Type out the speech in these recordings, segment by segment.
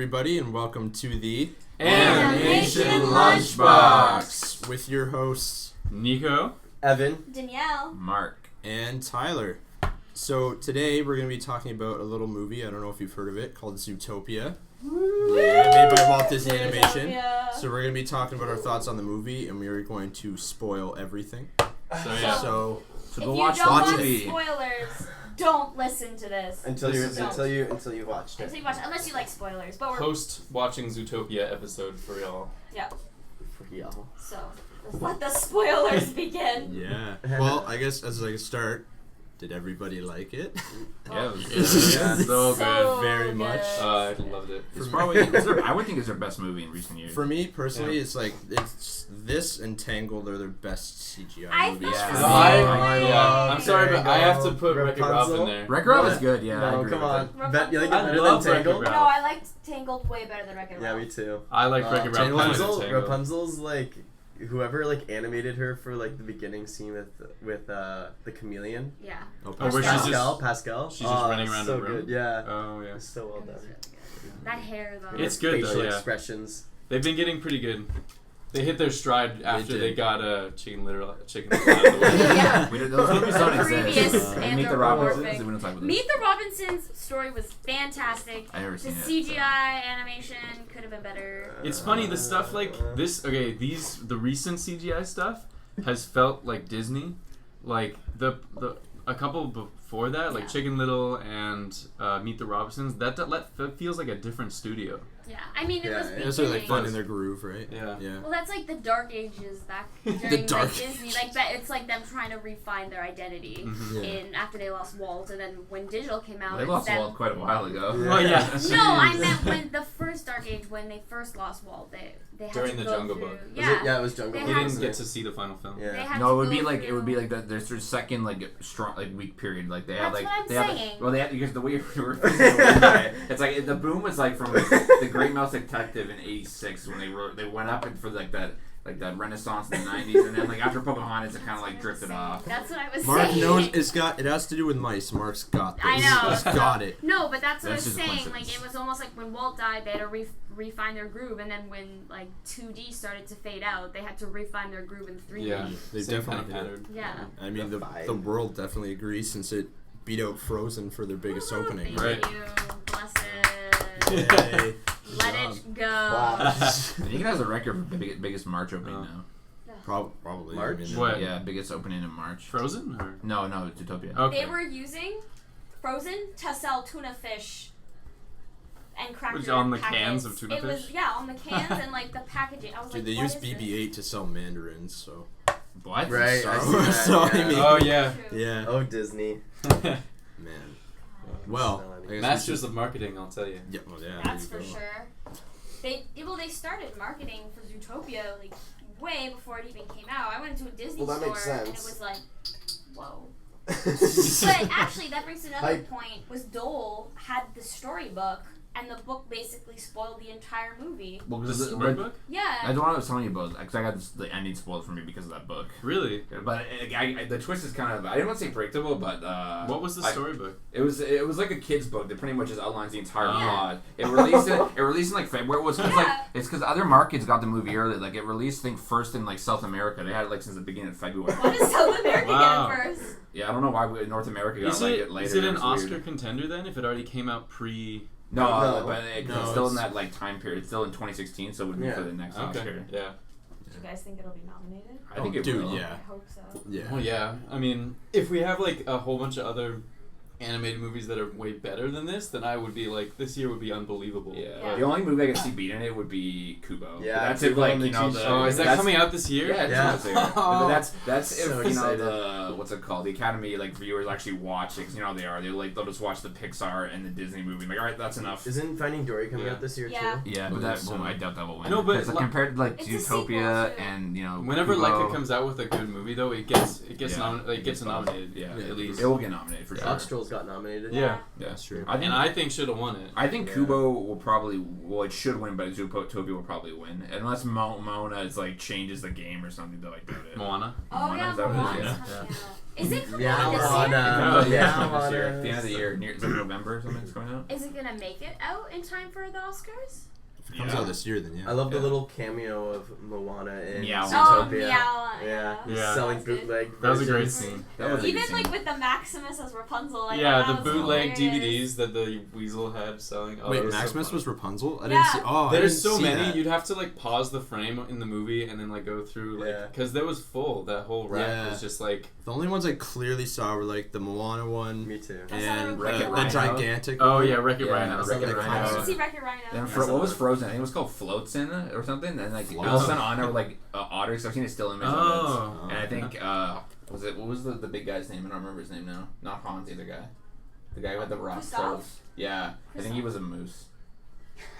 everybody, and welcome to the Animation Lunchbox with your hosts Nico, Evan, Danielle, Mark, and Tyler. So today we're going to be talking about a little movie, I don't know if you've heard of it, called Zootopia. Made by Walt Disney Animation. So we're going to be talking about our thoughts on the movie, and we are going to spoil everything. So if go you don't want the spoilers, don't listen to this. until you watched it. Until you watch it, unless you like spoilers. But we're post watching Zootopia episode for y'all. For y'all. so let the spoilers begin. yeah. Well, I guess as I start, did everybody like it? Yeah, it was so good. So Very good. much. I loved it. It's probably, I would think it's their best movie in recent years. For me personally, it's like it's this and Tangled are their best CGI I movies. thought for the me. same way. I'm sorry, but I have to put Wreck-It Ralph in Rapunzel? there. Wreck-It Ralph is good, yeah. I No, agree come with on. it. Bet you like it I better love than Tangled? Wreck-It No, I liked Tangled way better than Wreck-It Yeah, Ralph. me too. I like Wreck-It Ralph better than Tangled. Tangled. Rapunzel's like whoever like animated her for like the beginning scene with the chameleon. Yeah. Oh, Oh, where she's Pascal. She's just running around so the room. good. Yeah. Oh yeah. It's so well done. That hair though. It's good though, Facial yeah. expressions. They've been getting pretty good. They hit their stride after did. they got Chicken Little out of the way. Yeah. Those movies don't Previous exist. Meet the Robinsons. anthropomorphic. We don't talk about Meet this. the Robinsons story was fantastic. I never The seen it. CGI animation could have been better. It's funny, the stuff like this, the recent CGI stuff has felt like Disney. Like, a couple before that, like Yeah. Chicken Little and Meet the Robinsons, that feels like a different studio. Yeah, I mean it was It was like beginning. fun in their groove, right? Yeah. Yeah. Well, that's like the dark ages back during dark like Disney. Like that, it's like them trying to refine their identity Mhm. Yeah. in after they lost Walt, and then when digital came out, They it's lost them. Walt quite a while ago. Well, yeah. No, I meant when the first Dark Age, when they first lost Walt, they had During to the go Jungle through, Book. Yeah, Yeah, it was Jungle They We Book. had didn't get to see the final film. they Yeah. had No, to it would go be like through- their second like strong like weak period. Like they had That's like what I'm they had saying. well they had because the way we were it's like the boom was like from the Great Mouse Detective in '86 when they went up and for like that Renaissance in the '90s, and then like after Pocahontas it kind of like drifted off. That's what I was Mark saying. knows it has to do with mice. Mark's got this. I know. He's got it. No, but that's what That's I was just a saying. Like coincidence. it was almost like when Walt died, they had to refine their groove, and then when like 2D started to fade out, they had to refine their groove in 3D. Yeah. They Same definitely kind of did. pattern. Yeah. I mean, The the vibe. world definitely agrees since it beat out Frozen for their biggest Woo, opening. Thank Right. you. Bless it. Yay. Let Good it go. Wow. I think it has a record for biggest March opening Oh. now. Probably. March? I mean, What? Yeah, biggest opening in March. Frozen? Or? No, it's Zootopia. Okay. They were using Frozen to sell tuna fish and cracker Was it on the packets. cans of tuna it was, fish? yeah, on the cans and like the packaging. I was Dude, like, they what use is this? BB-8 to sell mandarins, so. What? Right, So, I see that, so I yeah. mean, Oh, yeah. True. yeah, Oh, Disney. man. Well, I guess Masters of marketing, I'll tell you. Yeah, well, yeah. That's there for you go. sure. They started marketing for Zootopia like way before it even came out. I went to a Disney Well, that store makes and it sense. was like, whoa. But actually, that brings to another Hype. point. Was Dole had the storybook, and the book basically spoiled the entire movie. Well, The 'cause it- storybook? Yeah. That's what I was telling you about, because I got the ending spoiled for me because of that book. Really? But the twist is kind of, I didn't want to say predictable, but What was the storybook? It was like a kid's book that pretty much just outlines the entire Oh. plot. It released in like February. It was cause, Yeah. like it's because other markets got the movie early. Like it released, I think, first in like South America. They had it like since the beginning of February. What does South America Wow. get it first? Yeah, I don't know why North America got it later. Is it an was Oscar weird. contender then? If it already came out pre? No, No. but it's No, still in it's- that like time period. It's still in 2016, so it would be Yeah. for the next Okay. Oscar. Yeah. Do you guys think it'll be nominated? I think it Dude, will. yeah. I hope so. Yeah. Well, yeah. I mean, if we have like a whole bunch of other animated movies that are way better than this, then I would be like, this year would be unbelievable. Yeah. Yeah. The only movie I could see beating it would be Kubo. Yeah, But that's Kubo if like and the you know Cheetah. the. Oh, is that that's- coming out this year? Yeah, Yeah. But that's So if you know excited. the what's it called, the Academy like viewers actually watch it, 'cause you know they'll just watch the Pixar and the Disney movie. Like, all right, that's enough. Isn't Finding Dory coming Yeah. out this year Yeah. too? Yeah, Well, but that that's, I doubt that will win. No, but Because, like, compared to like It's a sequel, Zootopia too. and you know Whenever Kubo, Leica comes out with a good movie, though, it gets Yeah. gets nominated. Yeah, Yeah. at least. it will get nominated for sure. Foxtrolls got nominated. Yeah. That's true. I think should have won it. I think Yeah. Kubo will probably it should win, but Zootopia will probably win unless Mona is like changes the game or something. Though I doubt it. Moana. Oh Moana, yeah, is that what it is? Moana's Yeah. coming out. Is it coming Yeah, out this Moana. year? Yeah, this year, Moana. at the end of the year, near November or something, it's coming out. Is it gonna make it out in time for the Oscars? If it comes out this year, then yeah. I love the little cameo of Moana in Meow. Oh, Zootopia. Meow. Yeah. Selling That was good. bootleg. That was a great versions. scene. That was a good Even scene. like with the Maximus as Rapunzel. Like, Yeah, that the was bootleg hilarious. DVDs that the Weasel had selling. Oh, Wait, that was Maximus so was fun. Rapunzel? I Yeah. didn't see. Oh, I There's didn't so see many. that. You'd have to like pause the frame in the movie and then like go through like because that was full. That whole rack Yeah. was just like The only ones I clearly saw were like the Moana one Me too. and Wreck-It the Rhino. gigantic. oh one. yeah, Wreck-It Yeah, Rhino. Wreck-It Like, Rhino. I didn't Oh. see Wreck-It Rhino. Then what was Frozen? I think it was called Floats in it or something. And like all of a sudden on there were like otters. I've seen a still image of Oh. it. And I think what was the big guy's name? I don't remember his name now. Not Hans, the other guy. The guy with the rock Christoph? clothes. Yeah, I think he was a moose.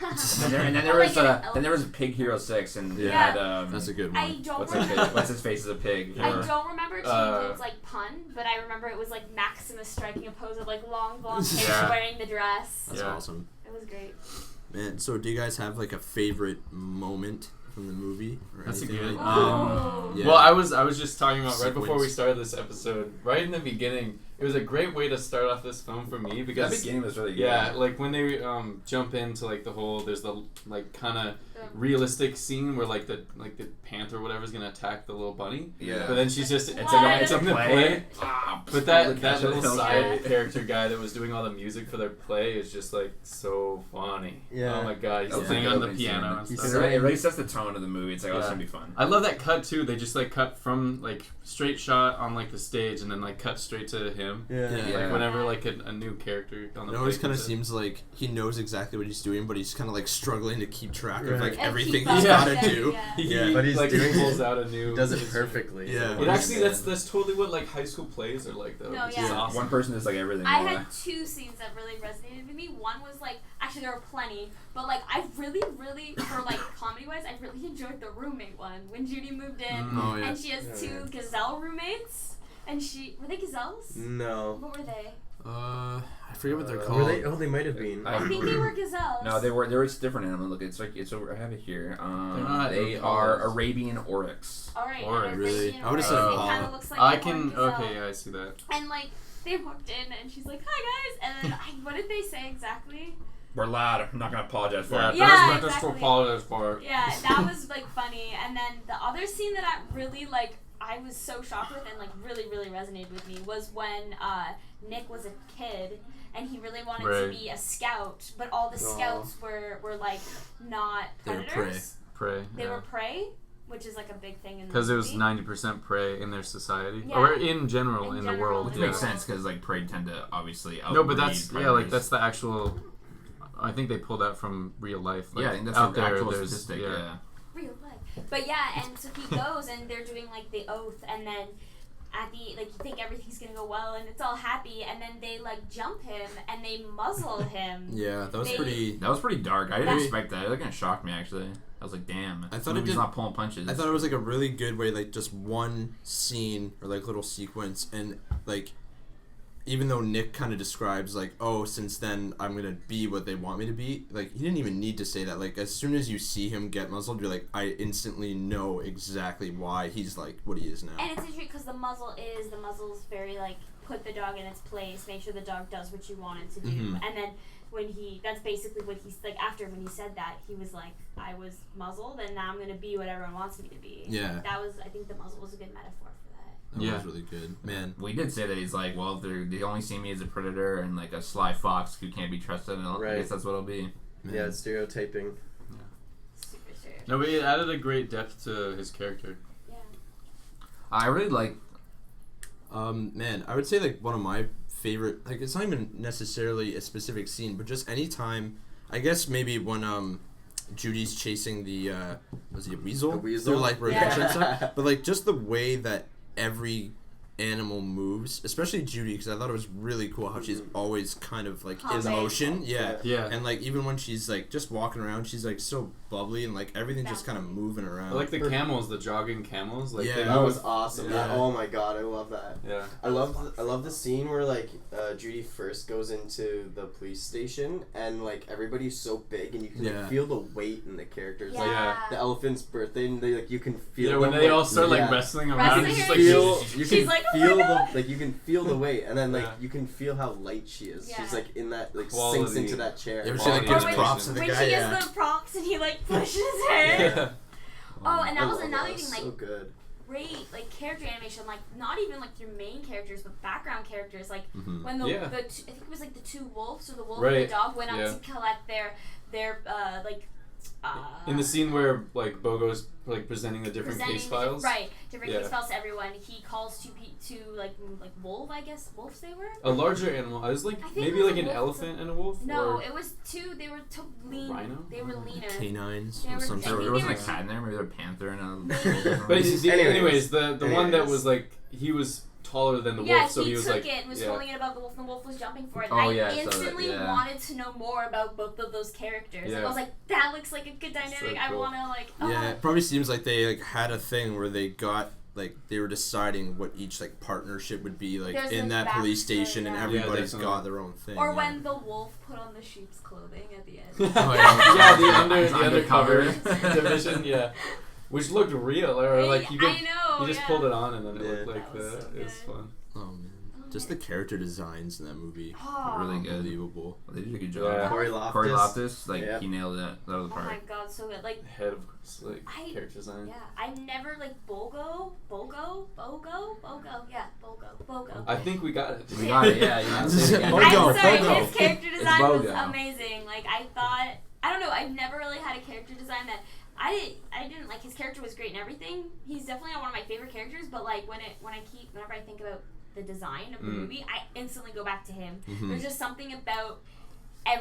and And then there was Pig Hero 6 and Yeah. it had That's a good I one. don't what's his remember. face? What's his face is a pig. I don't remember Uh, Team Dude's like pun, but I remember it was like Maximus striking a pose of like long blonde hair Yeah. wearing the dress. That's Yeah. awesome. It was great. Man, so do you guys have like a favorite moment from the movie? Or That's a anything good. like Oh. Yeah. Well, I was just talking about right before we Sequence. started this episode. Right in the beginning, it was a great way to start off this film for me That because beginning was really good. yeah, like when they jump into like the whole there's the like kind of realistic scene where like the panther or whatever is gonna attack the little bunny. Yeah. But then she's just It's it's like like a- it's in the play. But that little side Yeah. character guy that was doing all the music for their play is just like so funny. Yeah. Oh my god, he's That was playing a on good the opening piano scene. and He's stuff. It really sets the tone of the movie. It's like, oh, it's Yeah. gonna be fun. I love that cut too. They just like cut from like straight shot on like the stage and then like cut straight to him. Yeah. Like whenever like a new character on the It always play kind of comes in. seems like he knows exactly what he's doing, but he's kind of like struggling to keep track of Right. like And everything keep he's up got with to it, do. yeah. Yeah. But he's like doing he pulls it- out a new. Does it instrument. perfectly. Yeah. It actually that's totally what like high school plays are like though. No, which yeah. is awesome. One person is like everything. I yeah. had two scenes that really resonated with me. One was like, actually there were plenty, but like I really, for like comedy wise, I really enjoyed the roommate one when Judy moved in Oh yeah. and she has two gazelle roommates, and were they gazelles? No. What were they? I forget what they're Were called. they? Oh, they might have been. I think they were gazelles. No, they were different animals. Look, it's over. I have it here. not They are Arabian oryx. All right. Or and really? Arabian I would've said oryx. It impala. kind of looks like I a can horned gazelle. okay, yeah, I see that. And like they walked in and she's like, "Hi guys," and then what did they say exactly? We're loud. I'm not gonna apologize for Yeah, it. Yeah, that's what exactly. to apologize for. Yeah, that was like funny. And then the other scene that I really like, I was so shocked with and like really resonated with me was when Nick was a kid and he really wanted to Right. be a scout, but all the scouts were like not They were predators. Prey. They were prey, which is like a big thing in the Because it was movie. 90% prey in their society, Yeah. or in general In in the general, world. Which yeah. makes sense because like prey tend to obviously outbreed No, but that's yeah, like predators. that's the actual. I think they pulled that from real life. Like, yeah, I think that's out the there. actual There's statistic. yeah. Yeah. Real life. But yeah, and so he goes and they're doing like the oath, and then at the like you think everything's gonna go well and it's all happy, and then they like jump him and they muzzle him. Yeah, that was pretty. That was pretty dark. I didn't That- expect that. It kind of shocked me actually. I was like, damn. I thought the it movie's did- not pulling punches. I thought it was like a really good way, like just one scene or like little sequence, and like even though Nick kind of describes like, oh, since then I'm gonna be what they want me to be. Like he didn't even need to say that. Like as soon as you see him get muzzled, you're like, I instantly know exactly why he's like what he is now. And it's interesting because the muzzle's very like put the dog in its place, make sure the dog does what you want it to do, Mhm. and then when that's basically what he's like after when he said that he was like, I was muzzled and now I'm gonna be what everyone wants me to be. Yeah. That was I think the muzzle was a good metaphor for that. That Yeah. was really good, man. We did say that he's like, well, they only see me as a predator and like a sly fox who can't be trusted. And I Right. guess that's what it'll be. Man. Yeah, it's stereotyping. Super serious. No, but it added a great depth to his character. Yeah. I really like. Man, I would say like one of my favorite, like it's not even necessarily a specific scene, but just anytime, I guess maybe when Judy's chasing the was he a weasel? The weasel? Through like redemption Yeah. stuff, but like just the way that every animal moves, especially Judy, because I thought it was really cool how she's always kind of like in Humming. motion, yeah. Yeah. And like even when she's like just walking around, she's like so bubbly and like everything's just kind of moving I around. like the camels, the jogging camels. Like Yeah. they That move- was awesome. Yeah. Oh my god, I love that. Yeah. I love the scene where like Judy first goes into the police station and like everybody's so big and you can Yeah. like, feel the weight in the characters. Yeah. Like Yeah. the elephant's birthday and they like you can feel Yeah, when them, they like, all start like yeah. wrestling around, Wrestling it's just her, like feel- you she's can like feel the weight, and then you can feel how light she is. Yeah. She's like in that Quality. sinks into that chair. You ever see gives when, props to the when guy? she Yeah. gets the props and he like pushes her. Yeah. Oh, and that I was love another that. thing, like So good. great like character animation, like not even like your main characters, but background characters. Like when the Yeah. I think it was like the two wolves or the wolf Right. and the dog went up Yeah. to collect their like. In the scene where like Bogo's like presenting the different presenting case files, different case files to everyone. He calls two like wolf, I guess wolves they were. a larger animal. I was like I think maybe it was like a an wolf. elephant and a wolf. No, or it was two. They were lean. Rhino? They were leaner. Canines They of were- some I There, sort. there wasn't a they were- cat in there. Maybe there was a panther and a. But Anyways. anyways, the one that Anyways. was like he was taller than the Yeah, wolf, so he he was took like it and was holding it above the wolf, and the wolf was jumping for it. Oh, And yeah, I I saw that, instantly yeah. wanted to know more about both of those characters. Yeah. I was like, that looks like a good dynamic. So I cool. want to like. Yeah, it probably seems like they like had a thing where they got like they were deciding what each like partnership would be like There's in a that police backstory, station, and yeah. everybody's Yeah, got their own thing. Or yeah. when the wolf put on the sheep's clothing at the end. Oh, yeah. the undercover Undercover. division, yeah, which looked real, or like you I know. just yeah. pulled it on and then it Yeah. looked like That was so it was good. fun. Oh man, just the character designs in that movie, Oh. Really good. unbelievable. They did a good job. Yeah. Corey Loftus. Corey Loftus, like Yeah. he nailed it. That was Oh the part. my god, so good. Like, Head of course, like I- character design. yeah, I never like Bogo. Yeah, Bogo. I think we got it. We got it. Yeah, yeah. This is- Yeah. Bogo, I'm sorry, Bogo. his character It's design was Bogo. amazing. Like I don't know, I've never really had a character design that I didn't like. His character was great and everything. He's definitely not one of my favorite characters, but like whenever I think about the design of the movie, I instantly go back to him. There's just something about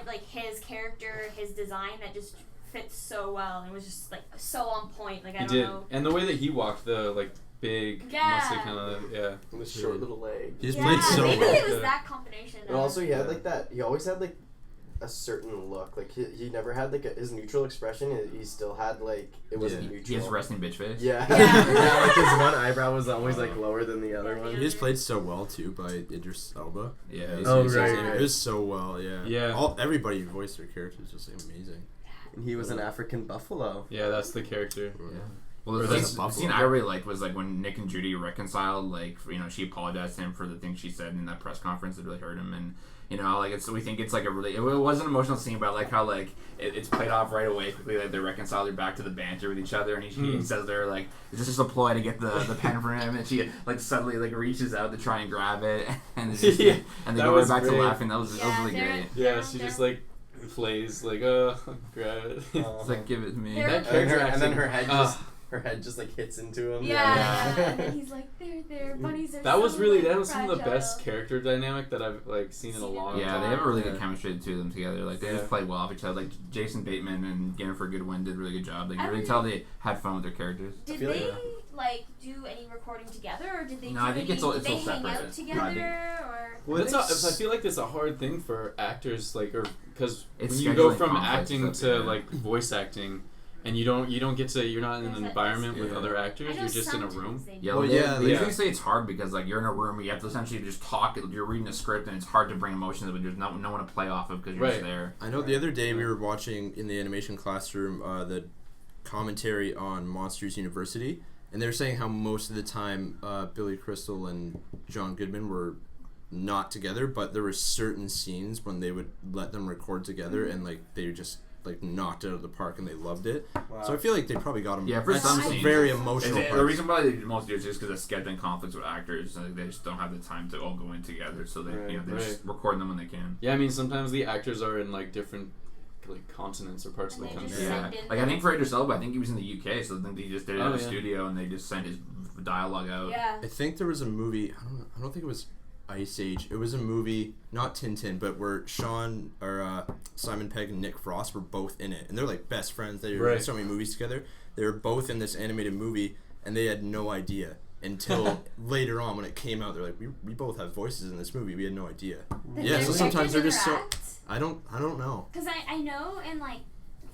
like his character, his design that just fits so well, and it was just like so on point. Like I He don't did, know. and the way that he walked, the like big, Yeah. muscly kind of yeah. With short little legs. He just Yeah, played so maybe well. it was Yeah. that combination. And also, he had like that. He always had like a certain look. Like he never had like his neutral expression. He still had like it wasn't Yeah. neutral. He has resting bitch face. Yeah. Yeah. Yeah, like his one eyebrow was always like lower than the other Yeah, one. He just played so well too by Idris Elba. Yeah. Oh, His right, name. right. It was so well, yeah. Yeah. Everybody who voiced their characters was just amazing. And he was an African buffalo. Yeah, that's the character. Yeah. Well, Or the that's scene, a the buffalo. scene I really liked was like when Nick and Judy reconciled. Like, she apologized to him for the things she said in that press conference that really hurt him, and like we think it's like a really. It was an emotional scene, but I like how like it's played off right away quickly. Like they reconcile, they're back to the banter with each other, and he says they're like, "Is this just a ploy to get the pen from him?" And she like suddenly like reaches out to try and grab it, and it's just, Yeah, and they that go was right back to great. laughing. That was really they're- great. Yeah, she just like plays like grab it. It's like give it to me. They're- That And, character and then acting- her head Ah. just like hits into him. Yeah. And then he's like, they're bunnies are That was so, really like, that was some of the best fragile. character dynamic that I've like seen in a long Yeah, time. they have a really Yeah. good chemistry, the two of them together. Like they Yeah. just played well off each other. Like Jason Bateman and Jennifer Goodwin did a really good job. Like you I really really- tell they had fun with their characters. Did feel they like- do any recording together, or did they? No, do I think any, it's all- did it's they all hang separate. out No, I together, think- or? Well, I I feel like it's a hard thing for actors, like, or because It's when you go scheduling from conflicts acting stuff, to yeah. like voice acting, and you don't get to, you're not in There's an that- environment with yeah. other I actors. know You're just in a sometimes room. they Yeah, do. Well, they, yeah, they yeah. usually say it's hard because like you're in a room, you have to essentially just talk. You're reading a script, and it's hard to bring emotions, but there's no one to play off of because you're just Right. there. I know the other day we were watching in the animation classroom the commentary on Monsters University, and they were saying how most of the time Billy Crystal and John Goodman were not together, but there were certain scenes when they would let them record together, and like they just like knocked it out of the park, and they loved it. Wow. So I feel like they probably got them. Yeah, for that's some a scenes. very And emotional. the parts. reason why they most do it is just because of scheduling conflicts with actors. Like, they just don't have the time to all go in together, so they Right. they just record them when they can. Yeah, I mean sometimes the actors are in like different like continents or parts of And the they country. just Yeah, send in like I think for Idris Elba, I think he was in the UK, so I think they just did it Oh, in a yeah. studio and they just sent his dialogue out. Yeah. I think there was a movie. I don't think it was Ice Age. It was a movie, not Tintin, but where Sean or Simon Pegg and Nick Frost were both in it, and they're like best friends. They were in Right. so many movies together. They were both in this animated movie, and they had no idea until later on when it came out. They're like, we both have voices in this movie. We had no idea. Did Yeah, their so sometimes characters they're just so. interact? I don't know. Because I know in like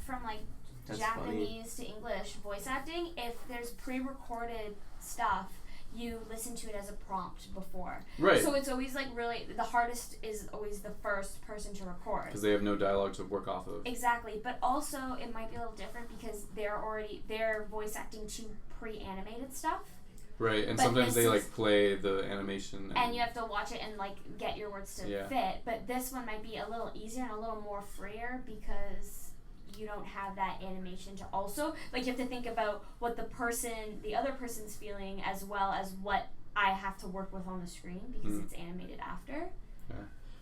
from like That's Japanese to English voice acting, if there's pre-recorded stuff, you listen to it as a prompt before. Right. So it's always like really the hardest is always the first person to record. Because they have no dialogue to work off of. Exactly, but also it might be a little different because they're voice acting to pre-animated stuff. Right, and But sometimes this they is- like play the animation. And you have to watch it and like get your words to fit. But this one might be a little easier and a little more freer because you don't have that animation to also like you have to think about what the other person's feeling as well as what I have to work with on the screen because it's animated after. Yeah.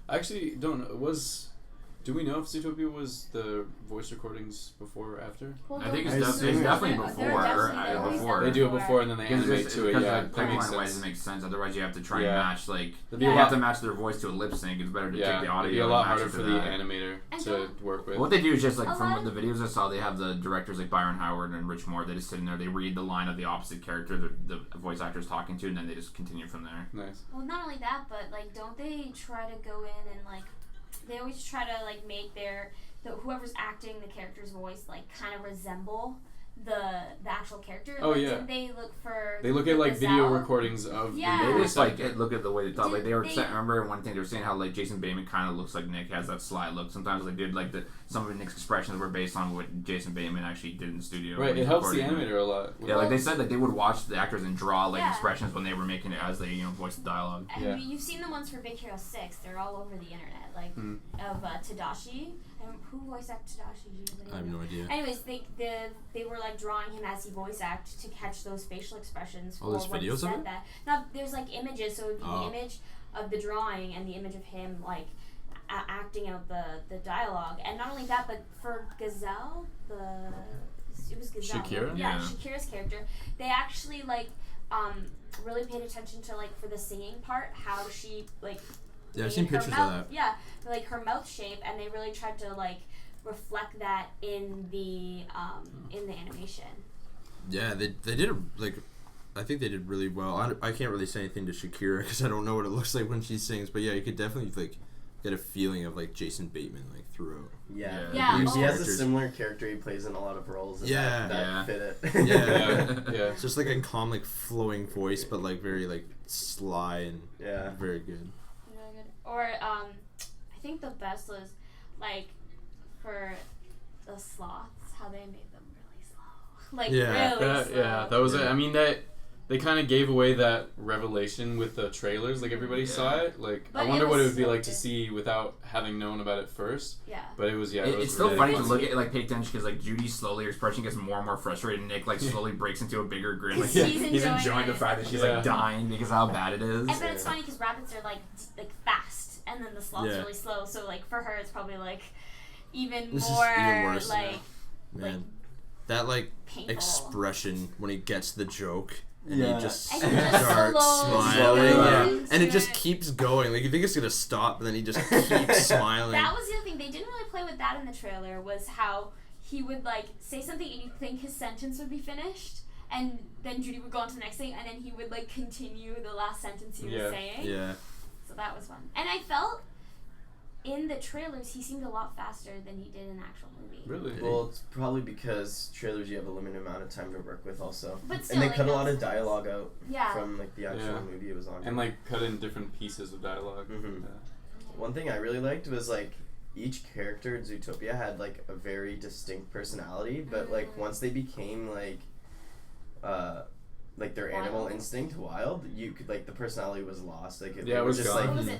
I actually don't know. Do we know if Zootopia was the voice recordings before or after? Well, I think it's, assume definitely they're before. definitely Before. They do it before and then they Because animate to it. Yeah, that makes pipeline-wise, sense. it makes sense. Otherwise, you have to try Yeah. and match like It'd be you a have lot- to match their voice to a lip sync. It's better to take the audio. It'd be a and lot match harder it to for the that. animator And to work with. What they do is just like A from lot the videos I saw, they have the directors like Byron Howard and Rich Moore. They just sit in there, they read the line of the opposite character the voice actor is talking to, and then they just continue from there. Nice. Well, not only that, but like, don't they try to go in and like, they always try to like make whoever's acting the character's voice like kind of resemble the actual character. Oh, like, yeah. Didn't they look for? They look the at like video gazelle? recordings of Yeah. the They just like actor. look at the way they talk. Like they were Did saying, they- remember one thing they were saying how like Jason Bateman kind of looks like Nick, has that sly look. Sometimes they did like some of Nick's expressions were based on what Jason Bateman actually did in the studio. Right, when he it was helps the recording it. animator a lot. Yeah, like they said, like they would watch the actors and draw like Yeah. expressions when they were making it as they voice the dialogue. And Yeah. you've seen the ones for Big Hero 6. They're all over the internet, like of Tadashi. And who voice acted Tadashi? Do you I have no idea. Anyways, they were like drawing him as he voice act to catch those facial expressions for Oh, there's when he videos of said it? that. Now there's like images, so it would be Oh. the image of the drawing and the image of him like acting out the dialogue. And not only that, but for Gazelle, it was Gazelle. Shakira? Yeah, Yeah. Shakira's character. They actually like really paid attention to like for the singing part how she like. Yeah, I've made seen her pictures of mouth, that. Yeah, like her mouth shape, and they really tried to like reflect that in the animation. Yeah, they did like. I think they did really well. I can't really say anything to Shakira because I don't know what it looks like when she sings. But yeah, you could definitely like get a feeling of like Jason Bateman like throughout. Yeah. Yeah. He Oh. has a similar character he plays in a lot of roles. And Yeah. that fit it. Yeah. It's just like a calm, like flowing voice, but like very like sly and Yeah. very good. Really good. Or I think the best was like for the sloths, how they made them really slow. Like Yeah. really slow. That was it. Yeah. I mean that they kind of gave away that revelation with the trailers. Like everybody saw it. Like But I it wonder what it was would be so like to good. see without having known about it first. Yeah. But it was it was It's still really funny to fun. look at, like, pay attention because, like, Judy slowly, her expression gets more and more frustrated, and Nick, like, slowly breaks into a bigger grin. Like, He's he's enjoying enjoying the it. fact that she's, Yeah. like, dying because of how bad it is. And but it's funny because rabbits are like fast, and then the sloth's Yeah. really slow. So like for her, it's probably like even This is more even worse. like Man, that like painful. expression when he gets the joke and Yeah. he just And he just starts slowly smiling, yeah, goes and it into just it. keeps going. Like you think it's gonna stop, but then he just keeps smiling. That was the other thing. They didn't really play with that in the trailer. Was how he would like say something and you'd think his sentence would be finished, and then Judy would go on to the next thing, and then he would like continue the last sentence he was saying. Yeah. So that was fun. And I felt in the trailers he seemed a lot faster than he did in the actual movie. Really? Well, it's probably because trailers you have a limited amount of time to work with also. But still, And they like, cut a lot that's of dialogue out Yeah. from like the actual Yeah. movie it was on. And like cut in different pieces of dialogue. Mhm. Yeah. One thing I really liked was like each character in Zootopia had like a very distinct personality, but like once they became like their animal Wild. instinct wild, you could like the personality was lost. Like Yeah, they it were was just gone. like What was it?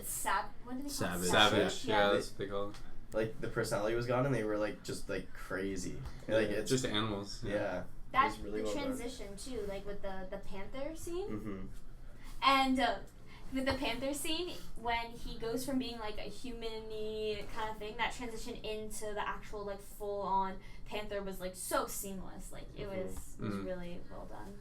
What did they call it? Savage. Savage. Yeah, Yeah. that's what they call it. like the personality was gone and they were like just like crazy. Like it's just animals. yeah. That It was really the well done. transition too, like with the panther scene. Mm-hmm. And with the panther scene, when he goes from being like a human-y kind of thing, that transition into the actual like full-on panther was like so seamless. Like it was really well done.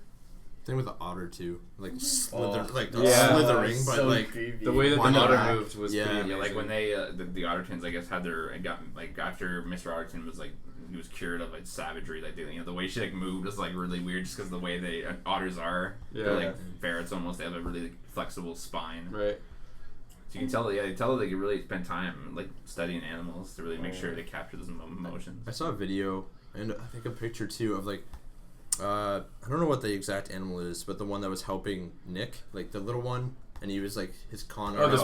Same with the otter too, like Oh. like Yeah. slithering, but so like creepy. The way that the Why not? otter moved was Yeah. pretty Yeah, amazing. like when they the Ottertons, I guess, had their got like after Mr. Otterton was like he was cured of like savagery, like the way she like moved was like really weird, just because the way they otters are. Yeah. They're like ferrets almost. They have a really like, flexible spine. Right. So you can tell that they tell that they really spend time like studying animals to really make sure they capture those emotions. I saw a video and I think a picture too of like I don't know what the exact animal is, but the one that was helping Nick, like the little one and he was like his con Oh, the artist.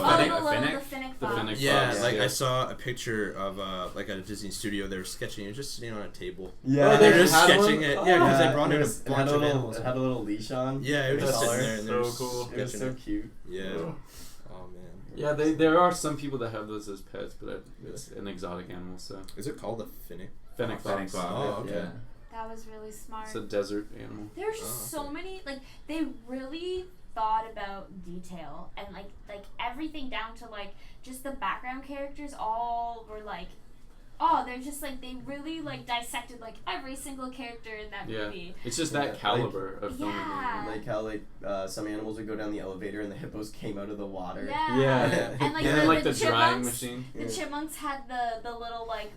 Finnick? The Finnick Yeah, Fox. like yeah. I saw a picture of like at a Disney studio. They were sketching. He was just sitting on a table. Yeah, Oh, they're it just had sketching one- it. Yeah, because they brought in a it bunch had of little, animals. It had a little leash on. Yeah, it was just collar. sitting there, and they were So cool. It was sketching so it. cute. Yeah. Yeah. Oh man. Yeah, there are some people that have those as pets, but it's an exotic animal, so. Is it called a Finnick? Fennec Fennec fox. fox. Oh, okay. Yeah. That was really smart. It's a desert animal. There's just so many, like, they really thought about detail and like everything down to like just the background characters all were like, oh, they're just like, they really like dissected like every single character in that Yeah. movie. It's just Yeah, that caliber of filmmaking. Yeah. Like how some animals would go down the elevator and the hippos came out of the water. Yeah. Yeah. And like, And then like the the drying chipmunks, machine. the chipmunks had the little like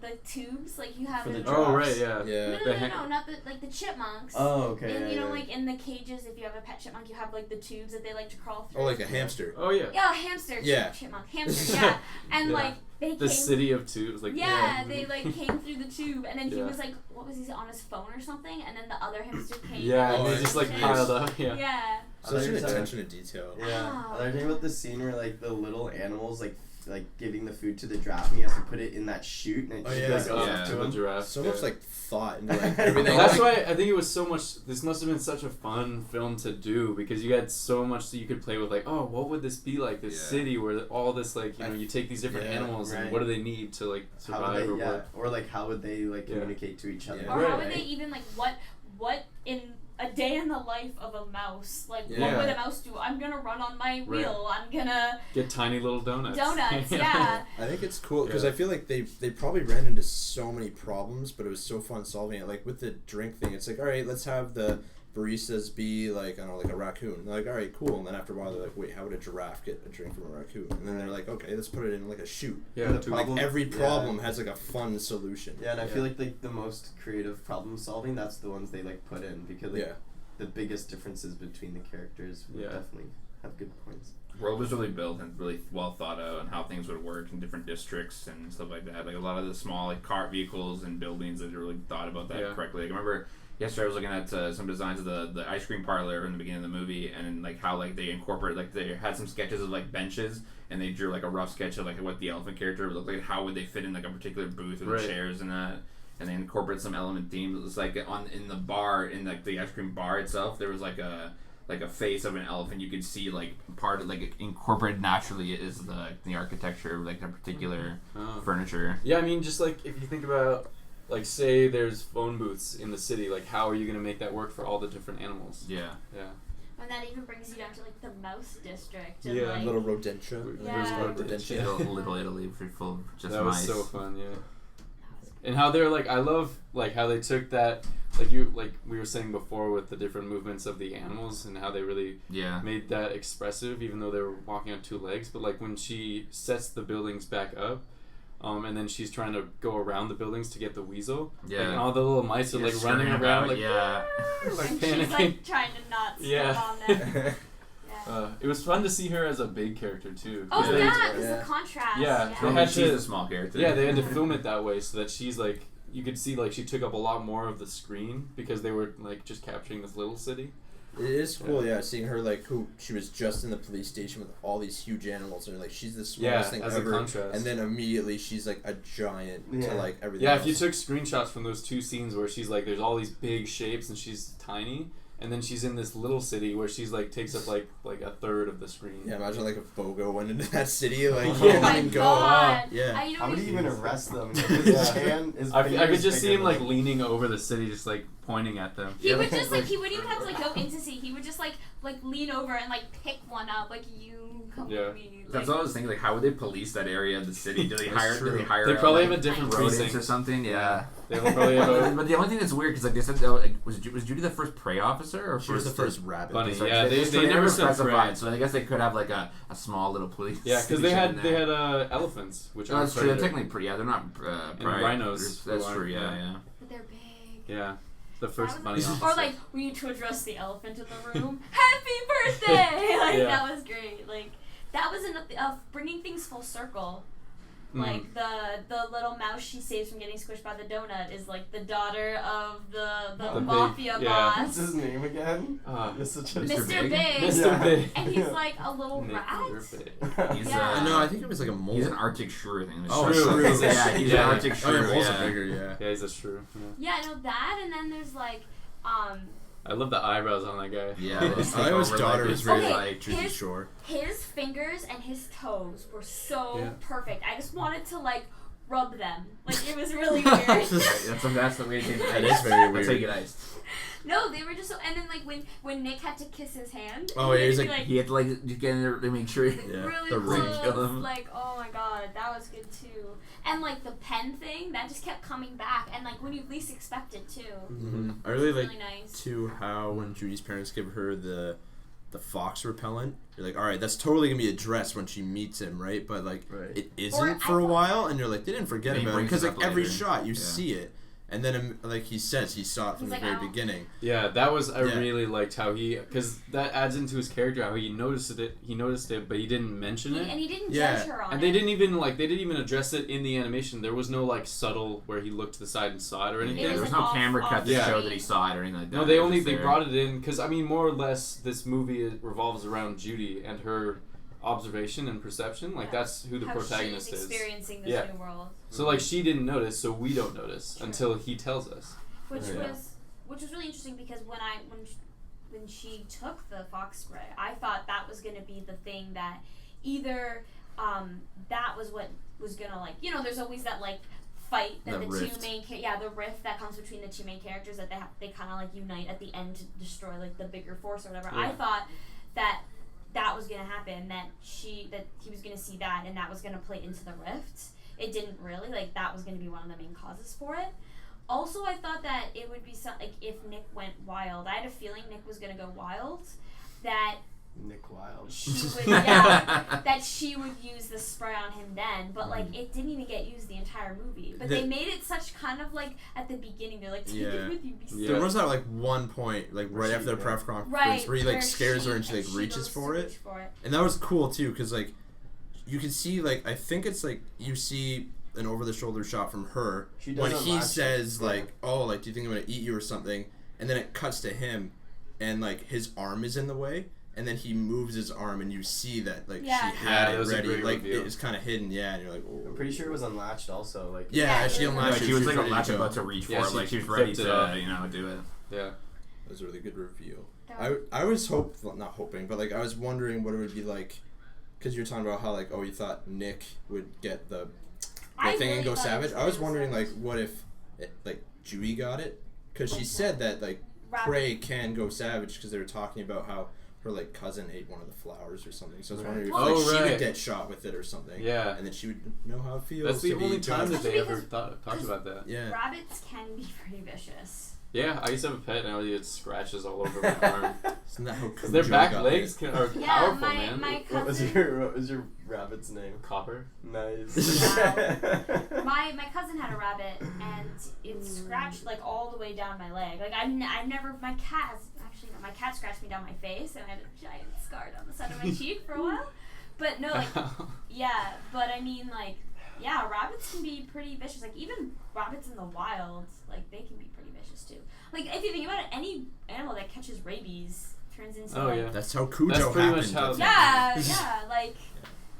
the tubes like you have For in the Oh Drops. right, yeah. Yeah. no, not the chipmunks. Oh, okay. And you know, yeah. like in the cages, if you have a pet chipmunk, you have like the tubes that they like to crawl through. Oh, like a hamster. Oh yeah. Yeah, hamster. Yeah. Chipmunk. Hamster. Yeah. And Yeah. like they The came. city of tubes, like Yeah, they like came through the tube, and then he Yeah. was like, what was he on his phone or something? And then the other hamster came. Yeah, and and Oh, they just like yeah. piled up. Yeah. Yeah. Such an Others are- attention to detail. Yeah. Wow. They're talking about the scene where like the little animals like giving the food to the giraffe and he has to put it in that chute and it Oh, just yeah. goes Oh, up to the him. giraffe. So yeah. much like thought into like everything. That's like, why I think it was so much. This must have been such a fun film to do because you had so much that you could play with. Like, oh, what would this be like? This Yeah. city where all this like you take these different Yeah, animals and right. what do they need to like How survive would they, or work? or like how would they like Yeah. communicate to each other? Yeah. Or how would right? they even like what in a day in the life of a mouse? Like Yeah. what would a mouse do? I'm gonna run on my wheel. I'm gonna Get tiny little donuts. yeah. I think it's cool because Yeah. I feel like they probably ran into so many problems, but it was so fun solving it. Like with the drink thing, it's like, all right, let's have the baristas be like, I don't know, like a raccoon. They're like, all right, cool. And then after a while, they're like, wait, how would a giraffe get a drink from a raccoon? And then they're like, okay, let's put it in like a chute. Yeah, The too. problem- Like every yeah. problem has like a fun solution. Yeah, and I feel like the most creative problem solving, that's the ones they like put in because like Yeah. the biggest differences between the characters would Yeah. definitely have good points. World was really built and really well thought out and how things would work in different districts and stuff like that. Like a lot of the small like cart vehicles and buildings that really thought about that Yeah. correctly. Like, I remember yesterday I was looking at some designs of the ice cream parlor in the beginning of the movie and like how like they incorporate like they had some sketches of like benches and they drew like a rough sketch of like what the elephant character would look like. How would they fit in like a particular booth with Right. the chairs and that. And they incorporate some element themes. It was like in the bar in like the ice cream bar itself. There was like a face of an elephant. You could see like part of like incorporated naturally is the architecture of like a particular Oh. furniture. Yeah, I mean, just like if you think about, like, say there's phone booths in the city, like how are you gonna make that work for all the different animals? Yeah. Yeah. And that even brings you down to like the mouse district. And, Yeah. like, Little rodentia. Yeah. There's no Rodentia. Little Italy for full of just that was mice. so fun, yeah. And how they're like, I love like how they took that, like we were saying before with the different movements of the animals and how they really Yeah. made that expressive, even though they were walking on two legs. But like when she sets the buildings back up, and then she's trying to go around the buildings to get the weasel. Yeah. Like, and all the little mice are like Just running scurrying around, about, like yeah. like and panicking. she's like trying to not step Yeah. on them. Yeah. It was fun to see her as a big character too. Oh 'cause they- yeah, because Yeah. the contrast. Yeah, Yeah. they I had she's to- a small character. Yeah, they had to film it that way so that she's like, you could see like she took up a lot more of the screen because they were like just capturing this little city. It is cool, yeah, seeing her like who she was just in the police station with all these huge animals, and like she's the smallest thing as ever, a contrast. and then immediately she's like a giant Yeah. to like everything. Yeah, else. if you took screenshots from those two scenes where she's like, there's all these big shapes and she's tiny, and then she's in this little city where she's like takes up like a third of the screen. Yeah, imagine like if Bogo went into that city, like Oh he couldn't my even go. God. Yeah. I, How would he even arrest them? Yeah. His hand, his I finger could is just see bigger him like than- leaning over the city, just like pointing at them. He Yeah, would just like like- he wouldn't even have to like go in to see. He would just like lean over and like pick one up. Like you come Yeah. with me. That's Like, all I was thinking. Like, how would they police that area of the city? Do they That's hire? true. Do they hire? They out, probably like, have a different rodents precinct or something. Yeah. They will probably have a But the only thing that's weird because like they said, like, was Judy the first prey officer or She was the first rabbit. bunny. Sorry, Yeah, they never never said specified. prey. So I guess they could have like a small little police. Yeah, because they station had there. elephants, which No, are that's true. They're predator. technically pretty. Yeah, they're not. And prey. rhinos. That's who true. are- Yeah, yeah. but they're big. Yeah, the first That bunny was- officer. Or like we need to address the elephant in the room. Happy birthday! Like Yeah. that was great. Like that was bringing things full circle. Like the little mouse she saves from getting squished by the donut is like the daughter of the mafia boss. What's his name again? Mr. Big. Mr. Big. And he's like a little rat. He's No, I think it was like a mole. He's an Arctic shrew. I think. Oh, shrew. shrew. Yeah, he's an Arctic Oh, shrew. yeah, moles yeah. are bigger. Yeah. Yeah, he's a shrew. Yeah, I know that, and then there's like I love the eyebrows on that guy. Yeah, I know his daughter is very Okay, like Jersey Shore. his fingers and his toes were so Yeah. perfect. I just wanted to like rub them. Like it was really weird. That's the way to get That iced. is very That's how you weird. get iced. No, they were just so. And then like when Nick had to kiss his hand. Oh, he yeah, had he's to be, like, He had to like just get in there to make sure. really the ring close. kill him. Like, oh my god, that was good too. And like the pen thing, that just kept coming back, and like when you least expect it too. Mm-hmm. I really like Really nice. too how when Judy's parents give her the fox repellent, you're like, all right, that's totally gonna be addressed when she meets him, right? But like it isn't for a while, and you're like, they didn't forget He about it brings because it like up every later. shot you Yeah. see it, and then like he says he saw it from He's the like, very "Ow." beginning. Yeah, that was I Yeah. really liked how because that adds into his character how he noticed it, but he didn't mention it. And he didn't Yeah. judge her on And it. they didn't even address it in the animation. There was no like subtle where he looked to the side and saw it or anything. It There was was an no camera cut to Yeah. show that he saw it or anything like that. No, they It was just they there. brought it in because I mean more or less this movie revolves around Judy and her observation and perception. Like Yeah. that's who the how protagonist she's is. experiencing this Yeah. new world. So like she didn't notice, so we don't notice Sure. until he tells us. Which Yeah. was really interesting because when she took the fox spray, I thought that was gonna be the thing that either that was what was gonna like there's always that like fight that The the rift. two main the rift that comes between the two main characters that they kind of like unite at the end to destroy like the bigger force or whatever. Yeah. I thought that was gonna happen, that he was gonna see that and that was gonna play into the rift. It didn't really, like that was gonna be one of the main causes for it. Also, I thought that it would be like if Nick went wild. I had a feeling Nick was gonna go wild. That Nick Wilde. she would, that she would use the spray on him then. But like, it didn't even get used the entire movie. But they made it such kind of like at the beginning. They're like, take it with you, be safe. There was that like one point, like right after the press conference, where he like scares her and she like reaches for it, and that was cool too, because like you can see like I think it's like you see an over the shoulder shot from her when he says like, oh, like do you think I'm gonna eat you or something, and then it cuts to him, and like his arm is in the way, and then he moves his arm and you see that like she had it was a ready, great like reveal. it was kind of hidden, and you're like, oh. I'm pretty sure it was unlatched also. Like Yeah, she unlatched it. She was like ready to unlatched go. about to reach for Yeah, it. she Like she was ready flipped it up. to do it. Yeah. That was a really good reveal. That I was not hoping, but like I was wondering what it would be like, because you're talking about how like, oh, you thought Nick would get the thing and go savage. I was wondering like, what if like Judy got it, because she said that like prey can go savage, because they were talking about how her like cousin ate one of the flowers or something. So I was wondering if like, she would get shot with it or something. Yeah. And then she would know how it feels. That's the to be only time that judged. they ever talked about that. Yeah. Rabbits can be pretty vicious. Yeah, I used to have a pet and I would get scratches all over my arm. Isn't that how Because their Cujo back got legs it? are Yeah, powerful, my man. What was cousin. your rabbit's name? Copper. Nice. My cousin had a rabbit and it scratched like all the way down my leg. Like I never, my cat scratched me down my face and I had a giant scar down the side of my cheek for a while. But no, like yeah, but I mean like yeah, rabbits can be pretty vicious. Like even rabbits in the wild, like they can be pretty vicious too. Like if you think about it, any animal that catches rabies turns into That's how Cujo That's pretty happened. much how- like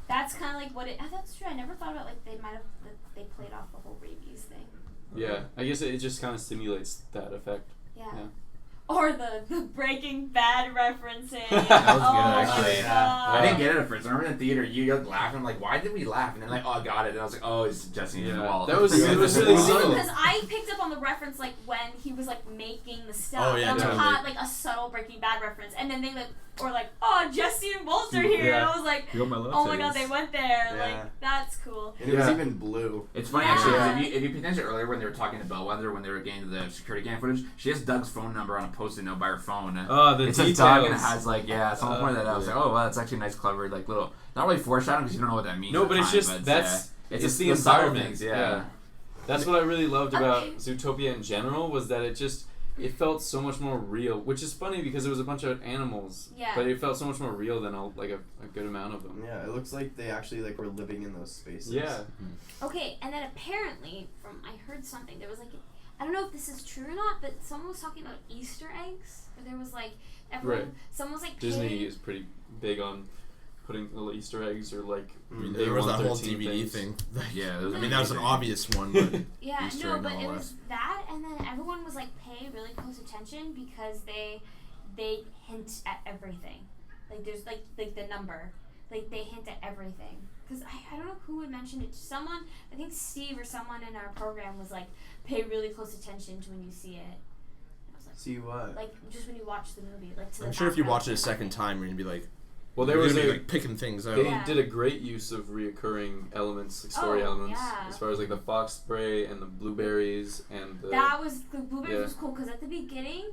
that's kind of like what it. That's true. I never thought about like they played off the whole rabies thing. Yeah, I guess it just kind of stimulates that effect. Yeah. Yeah. Or the Breaking Bad referencing. That was good, actually. God. I didn't get it at first. I remember in the theater, you like laughing. I'm like, why did we laugh? And then like, oh, I got it. And I was like, oh, it's Jesse and Wall. That was it was really subtle. Because I picked up on the reference like when he was like making the stuff. Oh, yeah, and I was totally. like, like a subtle Breaking Bad reference, and then they like or like, oh, Jesse and Walter here, and I was like, You got my oh my god, they went there. Yeah. Like that's cool. And it was even blue. It's funny actually, 'cause if you paid attention earlier when they were talking to Bellwether, when they were getting the security cam footage, she has Doug's phone number on a post-it note by her phone. Oh, the it says details. Doug and it has like someone pointed that out. I was like, oh wow, that's actually nice, clever, like little, not really foreshadowing because you don't know what that means. No, at but the it's time, just but, that's it's the subtle environment. things, yeah. That's what I really loved about Okay. Zootopia in general was that it just it felt so much more real, which is funny because it was a bunch of animals. Yeah. But it felt so much more real than a good amount of them. Yeah, it looks like they actually like were living in those spaces. Yeah. Okay, and then apparently, I heard something. There was like, I don't know if this is true or not, but someone was talking about Easter eggs. Or there was like, Right. someone was like, Disney is pretty big on putting little Easter eggs or like. There was that whole A113 DVD things. thing. Yeah, I mean, that was an obvious one, but yeah, Easter no, egg but it nonetheless. was that, and then everyone was like, pay really close attention because they hint at everything. Like there's like the number, like they hint at everything. Because I don't know who had mentioned it to someone. I think Steve or someone in our program was like, pay really close attention to when you see it. And I was like, See what? like just when you watch the movie, like to I'm the sure if you background watch it a and second everything. time, you're gonna be like, Well, there you're was gonna be a. like picking things out. They Yeah. did a great use of reoccurring elements, like story elements, yeah. as far as like the fox spray and the blueberries and the. That was the blueberries Yeah. was cool because at the beginning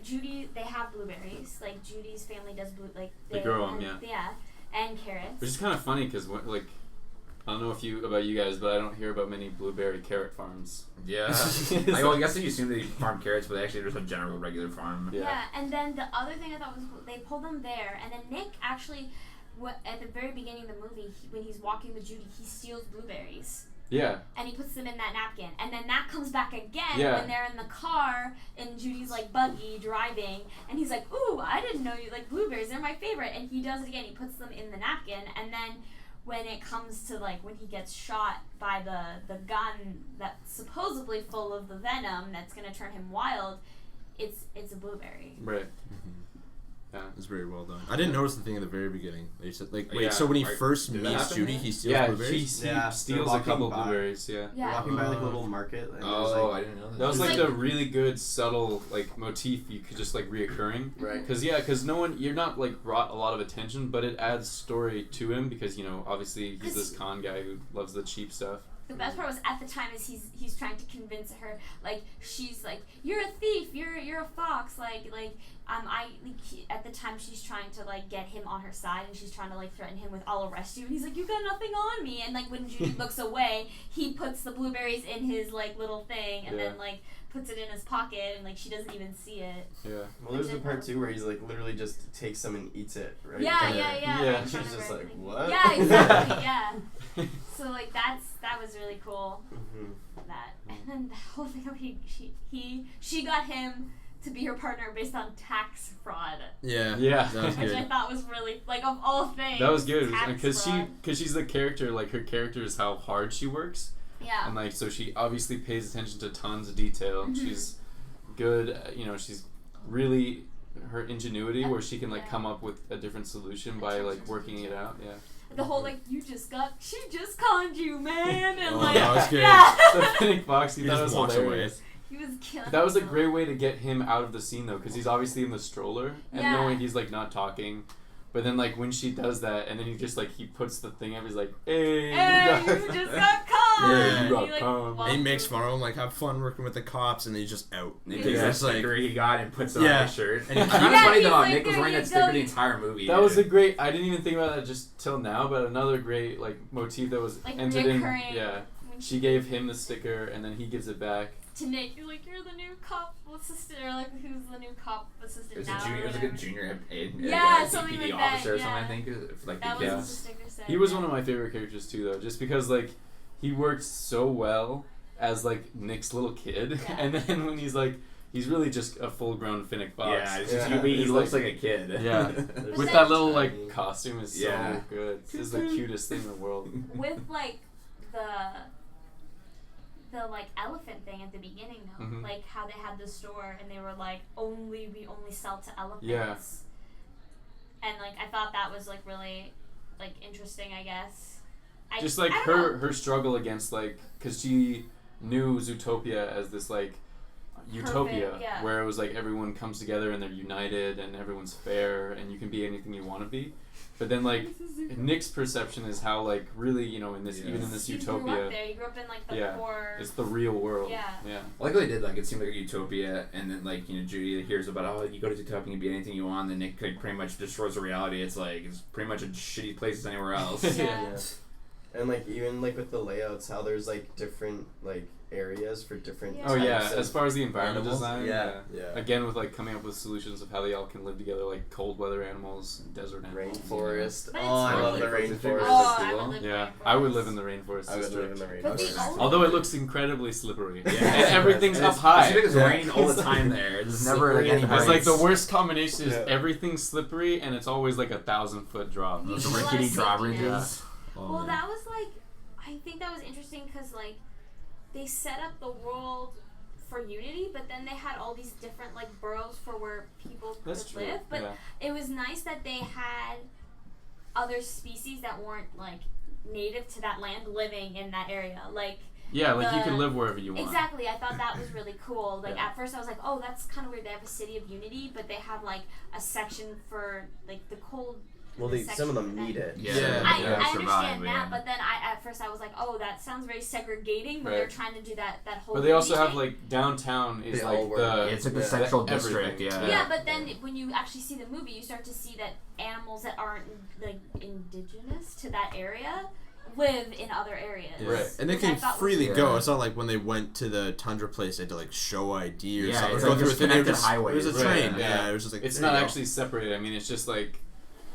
Judy they have blueberries, like Judy's family does They grow 'em, and, and carrots. Which is kind of funny because like, I don't know about you guys, but I don't hear about many blueberry carrot farms. Yeah. I guess you assume they farm carrots, but they actually just a general regular farm. Yeah. And then the other thing I thought was cool, they pulled them there, and then Nick actually, at the very beginning of the movie, when he's walking with Judy, he steals blueberries. Yeah. And he puts them in that napkin. And then that comes back again Yeah. when they're in the car in Judy's like buggy driving. And he's like, ooh, I didn't know you like blueberries. They're my favorite. And he does it again. He puts them in the napkin. And then when it comes to like when he gets shot by the gun that's supposedly full of the venom that's going to turn him wild, it's a blueberry. Right. Yeah, it's very well done. I didn't notice the thing at the very beginning. They said like, wait, Yeah. so when he Right. first Did that meets happen Judy, yet? he steals Yeah, blueberries. he Yeah, steals they're a couple walking by. blueberries. Yeah. Yeah. Walking by like a little market. And there's, Oh, like, I didn't know that. That was It's like like- the really good subtle like motif you could just like reoccurring. Right. Because no one, you're not like brought a lot of attention, but it adds story to him because obviously he's this con guy who loves the cheap stuff. The best part was at the time is he's trying to convince her, like she's like, you're a thief, you're a fox, at the time she's trying to like get him on her side and she's trying to like threaten him with I'll arrest you, and he's like, you got nothing on me, and like when Judy looks away, he puts the blueberries in his like little thing and then like puts it in his pocket and like she doesn't even see it. Yeah. Well, there's a part too where he's like literally just takes some and eats it, right? Yeah. Yeah. She's just like, what? Yeah, exactly. Yeah. So like that was really cool. Mm-hmm. That, and then the whole thing of she got him to be her partner based on tax fraud, Yeah. Yeah. That was which I good. thought was really like of all things. That was good tax because fraud. she's the character, like her character is how hard she works, Yeah. and like so she obviously pays attention to tons of detail. Mhm. She's good, she's really her ingenuity where she can like Yeah. come up with a different solution by Attention like to working it detail. out. Yeah. The whole like she just conned you, man, and Oh, like that was good. yeah. So Fennec Fox, He that just was walks hilarious. He was killing. That was a him. great way to get him out of the scene though, because he's obviously in the stroller and Yeah. knowing he's like not talking, but then like when she does that and then he just like he puts the thing up, he's like, hey, Hey, you just got conned. Yeah, you got He, like, conned. walked And he makes through. fun of him, like, have fun working with the cops, and then he's just out. And he Yeah. takes that It's like- sticker he got and puts it Yeah. on his shirt. And he Kind of Yeah, funny he's though, like, Nick was there wearing you that sticker go. the entire movie. That was a great. I didn't even think about that just till now, but another great like motif that was Like, entered in. reoccurring. Yeah, When she gave him the sticker and then he gives it back. to Nick, you're like, you're the new cop assistant, or like, who's the new cop assistant It was now? a junior. or It was like a whatever. junior Yeah, something DPD like that, officer or something. yeah. I think. Like That the was Yeah. what the sticker said. He was yeah. one of my favorite characters too, though, just because like he worked so well as like Nick's little kid, Yeah. and then when he's like, he's really just a full-grown Fennec Fox. Yeah, it's just, Yeah. he He's looks like a kid. Yeah. There's With that that little tiny- like costume is Yeah. so good. It's the cutest thing in the world. With like the like elephant thing at the beginning though, Mhm. like how they had the store and they were like we only sell to elephants. Yeah. And like I thought that was like really like interesting, I guess. Just like I don't know. her struggle against like, because she knew Zootopia as this like utopia Perfect, yeah. where it was like everyone comes together and they're united and everyone's fair and you can be anything you want to be, but then like Nick's perception is how like really in this Yeah. even in this You grew utopia up there. You grew up in like the Yeah. poor. it's the real world. Yeah. Yeah. I like what they did. Like it seemed like a utopia, and then like Judy hears about you go to Zootopia, you can be anything you want. And then Nick like, pretty much destroys the reality. It's like it's pretty much a shitty place as anywhere else. Yeah. Yeah. And like even like with the layouts, how there's like different like areas for different. Yeah. Oh yeah, types as of far as the environment animals. design, Yeah. Again, with like coming up with solutions of how they all can live together, like cold weather animals, desert animals. Rainforest. But Oh, I it's love the really- rainforest. Oh, I would live in Yeah, the I would rainforest. live in the rainforest. I would live in the But the rainforest. only- Although it looks incredibly slippery. Yeah. And everything's And up high. I think it's Yeah. raining all the time there. There's never like any It's breaks. like the worst combination is Yeah. everything's slippery and it's always like 1,000-foot drop. You The need a lot rickety of safety drawbridges. nets. Oh, Well, man. that was like, I think that was interesting because like they set up the world for unity, but then they had all these different like boroughs for where people That's could true. live. But yeah. it was nice that they had other species that weren't like native to that land living in that area. Like Yeah, like you the- can live wherever you want. exactly, I thought that was really cool. Like Yeah. at first I was like, oh, that's kind of weird. They have a city of unity, but they have like a section for like the cold. Well, some of them need it. Yeah. Yeah. I survive, understand that, yeah. but then at first I was like, oh, that sounds very segregating when they're Right. trying to do that whole. But they also unity have thing. like downtown is They like all work. the It's like the Yeah. central Everything. district. Yeah. Yeah, but then when you actually see the movie, you start to see that animals that aren't like indigenous to that area live in other areas. Yeah. Right. And they Which I can thought was freely really go. cool. It's not like when they went to the tundra place, they had to like show ID or Yeah, something. it's Go like through just it, they were connected highways. It was a Right, train. yeah. It was just like it's there not you go. actually separated. I mean, it's just like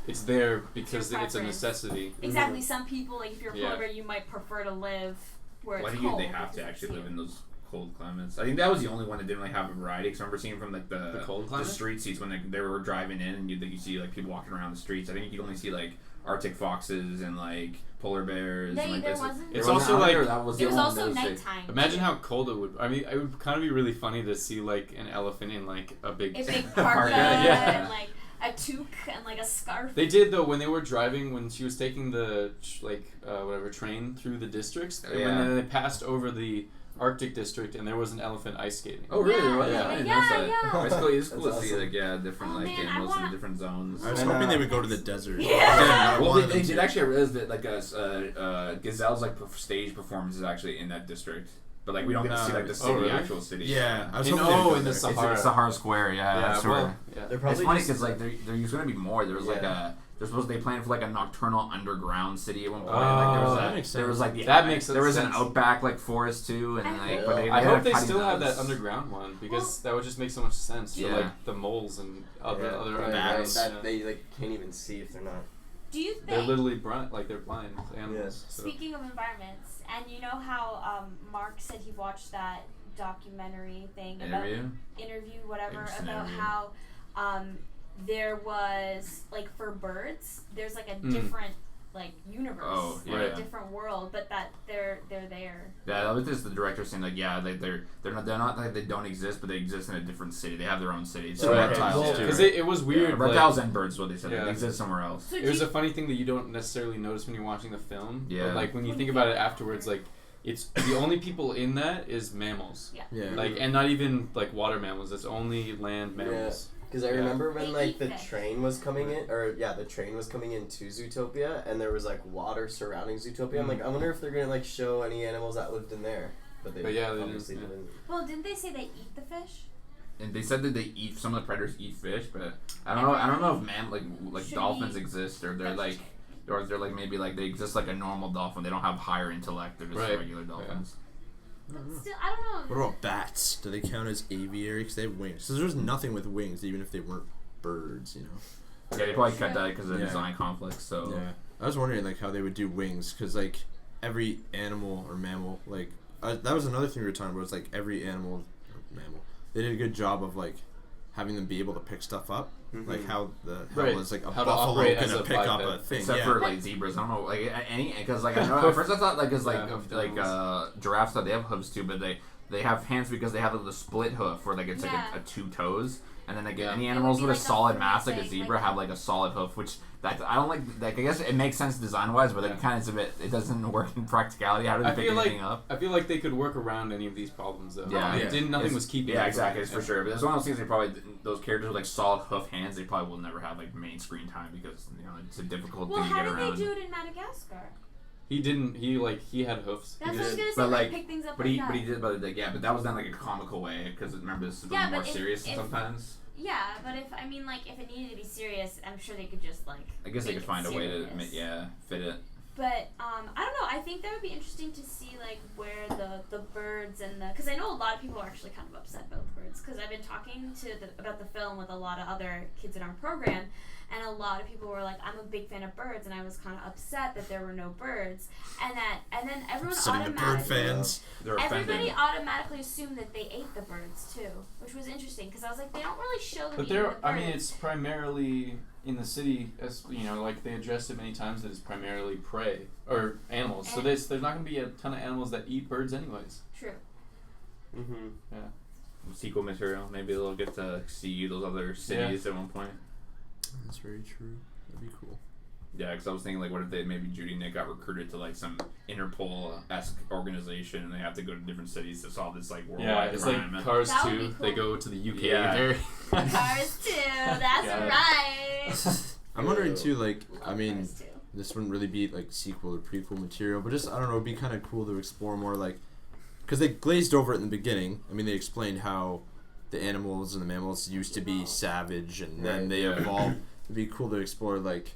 it's there because your it's a preference. necessity. Exactly. Some people, like if you're a Yeah. polar bear, you might prefer to live where Why it's do you cold. they have to because actually it's live here. in those cold climates? I think that was the only one that didn't really have a variety. Because I remember seeing from like The cold the climate? street seats when they were driving in, and you see like people walking around the streets. I think you could only see like Arctic foxes and like polar bears. They- and, like, there this. wasn't- It's There wasn't also out there, like- that was the It was only also one that was, like, nighttime. Imagine how cold it would. I mean, it would kind of be really funny to see like an elephant in like a big. a big Parka, parka yeah. and like a toque and like a scarf. They did though when they were driving when she was taking the whatever train through the districts. And Yeah. when they passed over the Arctic district and there was an elephant ice skating. Oh really? Yeah, Really? yeah, I didn't yeah, notice that. yeah. It's cool. It's cool That's to see awesome. like different Oh, like man, I animals in wanna- different zones. I was I hoping know. they would go to the desert. Yeah. I Well, wanted they them did to. actually realize that like Gazelle's like stage performance is actually in that district, but like we don't get to see like the city, really? actual city. Yeah, I was In- hoping they'd go in the there. Sahara. It's Sahara Square. Yeah, Yeah, that's well, right. yeah. They're It's probably funny just- because like there's gonna be more. There was like Yeah. they're supposed they planned for like a nocturnal underground city at one point. Oh, like there was that makes there was like the That makes there was sense. an outback like forest too, and like but they I ended hope up they cutting still have that those. underground one because that would just make so much sense for Yeah. like the moles and other Yeah. other Right, animals. that Yeah. they like can't even see if they're not. Do you They're think? literally blind, like they're blind animals. So. Speaking of environments, and you know how Mark said he watched that documentary thing about interview whatever Just an about interview. how there was like for birds there's like a Mm. different like universe Oh, and yeah. a different world, but that they're there. Yeah, that was just the director saying like they're not like they don't exist, but they exist in a different city. They have their own city. So Right. reptiles Well, too. Because right? it was Yeah, weird. reptiles like, and birds, what they said. Yeah. They exist somewhere else. So it do was you, a funny thing that you don't necessarily notice when you're watching the film. Yeah. But like when you think about it afterwards, like it's the only people in that is mammals. Yeah. Like and not even like water mammals. It's only land mammals. Because I Yeah. remember when They like eat the fish. train was coming in, or yeah, the train was coming into Zootopia, and there was like water surrounding Zootopia. I'm like, I wonder if they're gonna like show any animals that lived in there, but they But yeah, they obviously didn't, yeah. didn't. well, didn't they say they eat the fish? And they said that they eat some of the predators eat fish, but I don't know. I don't know if like Should dolphins we exist or they're like maybe like they exist like a normal dolphin. They don't have higher intellect. They're just Right. regular dolphins. Still, I don't know. What about bats? Do they count as aviary? Because they have wings. So there's nothing with wings, even if they weren't birds, you know. Yeah, they probably cut that because of Yeah. design conflicts. So Yeah. I was wondering like how they would do wings, because like every animal or mammal, like that was another thing we were talking about. Was like every animal or mammal, they did a good job of like having them be able to pick stuff up. Like how Right. is like a How to buffalo operate as gonna a pick up biped. a thing. except yeah. for like zebras, I don't know, like any because like I know at first I thought like giraffes thought they have hooves too, but they have hands because they have the split hoof where like it's Yeah. like a two toes, and then like Yeah. any It would animals be with a like a solid free mass like a thing, zebra like have like a solid hoof, which that I don't like. Like I guess it makes sense design wise, but Yeah. it kind of is a bit it doesn't work in practicality. How do they I pick feel like anything up? I feel like they could work around any of these problems though. Yeah. It didn't. Nothing It's- was keeping. Yeah, it exactly. going. It's for sure. But it's one of those things. They probably those characters with like solid hoof hands. They probably will never have like main screen time because it's a difficult Well, thing to how get did around. they do it in Madagascar? He didn't. He had hoofs. That's He what I was did. gonna say. but, Like, like- pick things up But like he that. but he did but like yeah, but that was done like a comical way because remember this is Yeah, more but if- serious if- sometimes. Yeah, but if if it needed to be serious, I'm sure they could just like. I guess they make could it find a way to serious. fit it. But I don't know. I think that would be interesting to see like where the birds and because I know a lot of people are actually kind of upset about the birds because I've been talking about the film with a lot of other kids in our program, and a lot of people were like, I'm a big fan of birds, and I was kind of upset that there were no birds, and then everyone everybody automatically assumed that they ate the birds too, which was interesting because I was like, they don't really show them eating the birds. I mean, it's primarily in the city, as you know, like they addressed it many times, that it's primarily prey or animals. So there's not going to be a ton of animals that eat birds anyways. True. Mm-hmm. Yeah. Sequel material. Maybe they'll get to see those other cities at one point. That's very true. That'd be cool. Yeah, because I was thinking, like, what if maybe Judy and Nick got recruited to, like, some Interpol-esque organication and they have to go to different cities to solve this, like, worldwide it's crime. like Cars 2. Cool. They go to the UK. Yeah. Cars 2, that's right. I'm wondering, too, like, I mean, this wouldn't really be, like, sequel or prequel material, but just, I don't know, it'd be kind of cool to explore more, like, because they glazed over it in the beginning. I mean, they explained how the animals and the mammals used to be savage, and then they evolved. It'd be cool to explore, like,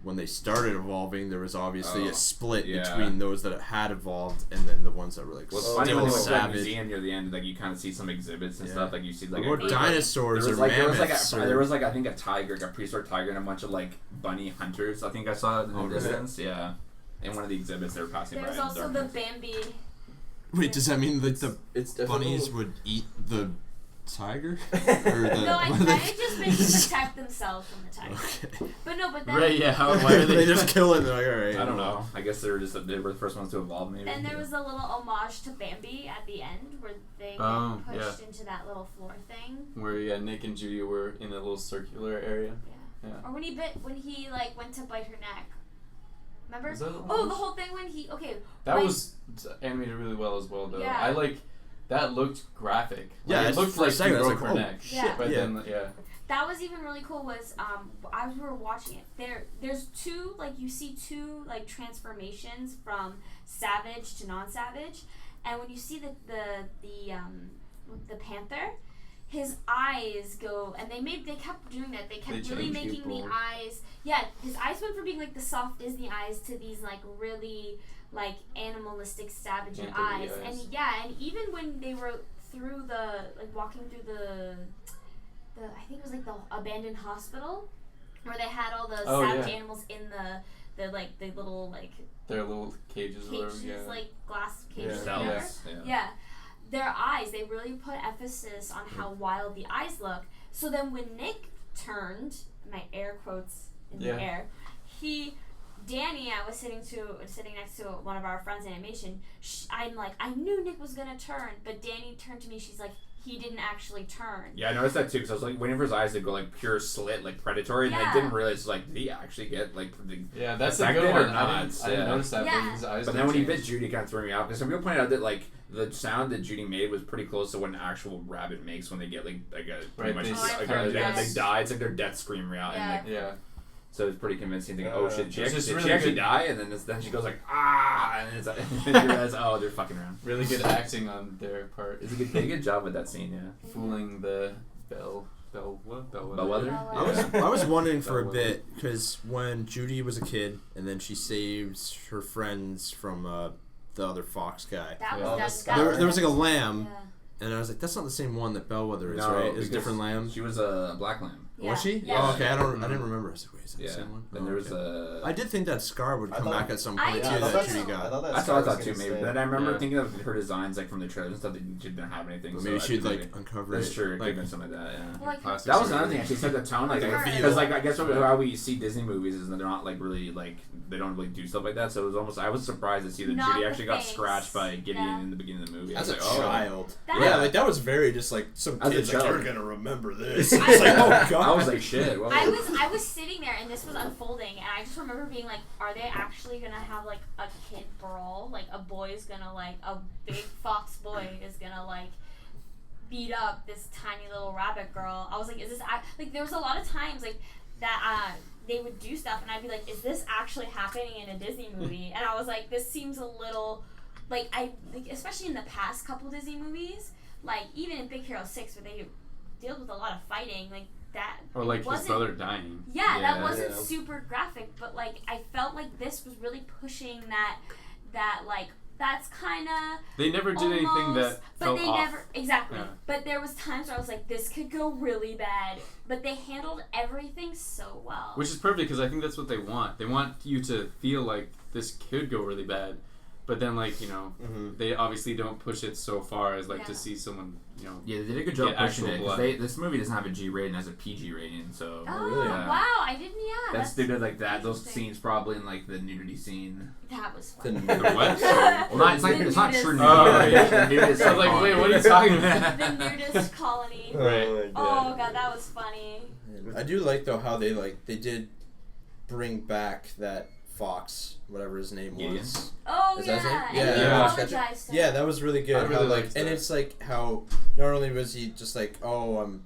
when they started evolving, there was obviously a split between those that had evolved and then the ones that were, like, still savage. Museum near the end, like, you kind of see some exhibits and stuff. Like, you see, like, dinosaurs or mammoths. There was, like, I think a tiger, like a prehistoric tiger, and a bunch of, like, bunny hunters. I think I saw it in the distance. Yeah. In one of the exhibits they were passing by. There was also the Bambi. Wait, does that mean that the bunnies would eat the tiger? Or no, I think it just meant to protect themselves from the tiger. Okay. But then... Right, yeah. Why are they just kill it? They're like, alright. I don't know. I guess they were the first ones to evolve, maybe. Then there was a little homage to Bambi at the end where they get pushed into that little floor thing. Where, Nick and Judy were in a little circular area. Yeah. Or when he like, went to bite her neck. Remember? The whole thing when he... Okay. That was animated really well as well, though. Yeah. I like... That looked graphic. Yeah, it looked like she broke her neck. Yeah. But then, That was even really cool was, as we were watching it, there's two, like, you see two, like, transformations from savage to non-savage. And when you see the panther, his eyes go, and they kept doing that. They kept really making the eyes, his eyes went from being, like, the soft Disney eyes to these, like, really... like animalistic savage eyes. And even when they were through walking through the I think it was like the abandoned hospital where they had all the savage animals in the little like their little cages or whatever, like glass cages their eyes, they really put emphasis on how wild the eyes look. So then when Nick turned, my air quotes in the air, Danny, I was sitting next to one of our friends in animation. I'm like, I knew Nick was gonna turn, but Danny turned to me. She's like, he didn't actually turn. Yeah, I noticed that too because I was like waiting for his eyes to go like pure slit, like predatory, and I didn't realize like did he actually get like that's a good one. I didn't notice that. Yeah. But his eyes. But then when he bit Judy, it kind of threw me out because some people pointed out that like the sound that Judy made was pretty close to what an actual rabbit makes when they get like a pretty much they die. It's like their death scream out. So it's pretty convincing. Thinking, oh shit, did she actually die? And then she goes like, ah, and it's like, and you realize, oh, they're fucking around. Really good acting on their part. They did a good job with that scene, fooling the bellwether. I was wondering for a bit because when Judy was a kid and then she saves her friends from the other fox guy. There was like a lamb. And I was like, that's not the same one that Bellwether is, right? It's a different lamb. She was a black lamb. Was she? Yeah. Oh, okay. I didn't remember. I was like, wait, is that the same one? And there was I did think that Scar would come back at some point too. That Judy got. I thought too, maybe. But I remember thinking of her designs like from the trailers and stuff that she didn't have anything. Maybe she'd like uncover it. That's true. Like something like that. Yeah. Like, that was another thing. Actually, set the tone. Like because like I guess how we see Disney movies is that they're not like really like they don't really do stuff like that. So it was almost I was surprised to see that Judy actually got scratched by Gideon in the beginning of the movie. As a child. Yeah, like that was very just like some kids like you're gonna remember this. I was like, oh god. I was like shit. I was sitting there and this was unfolding and I just remember being like, are they actually gonna have like a kid brawl? Like a boy's gonna like a big fox boy is gonna like beat up this tiny little rabbit girl. I was like, is this like there was a lot of times like that they would do stuff and I'd be like, is this actually happening in a Disney movie? And I was like, this seems a little like especially in the past couple Disney movies, like even in Big Hero 6 where they deal with a lot of fighting, like that. Or like his wasn't- brother dying. Yeah, that Yeah. wasn't Yeah. super graphic, but like I felt like this was really pushing that like that's kind of They never did anything that but felt they off. never exactly. Yeah. But there was times where I was like, this could go really bad, but they handled everything so well. Which is perfect because I think that's what they want. They want you to feel like this could go really bad, but then like they obviously don't push it so far as like to see someone Yeah, they did a good job get pushing actual it. 'Cause blood. this movie doesn't have a G rating, it has a PG rating, so. Oh really? Yeah. wow! I didn't. Yeah, That's due to like that. Those interesting. scenes probably in like the nudity scene. That was The fun. The what? Well, not it's like The it's not nudist. true Oh, nudity. yeah. The nudist I was like, wait, what are you talking about? The nudist colony. Right. Oh, my Oh God. god, that was funny. I do like though how they did bring back that fox, whatever his name Gideon? was. Oh Is that his name? yeah, Yeah, and he yeah. apologized. to Yeah, him. that was really good. I really how, like, liked and that. it's like how not only was he just like, I'm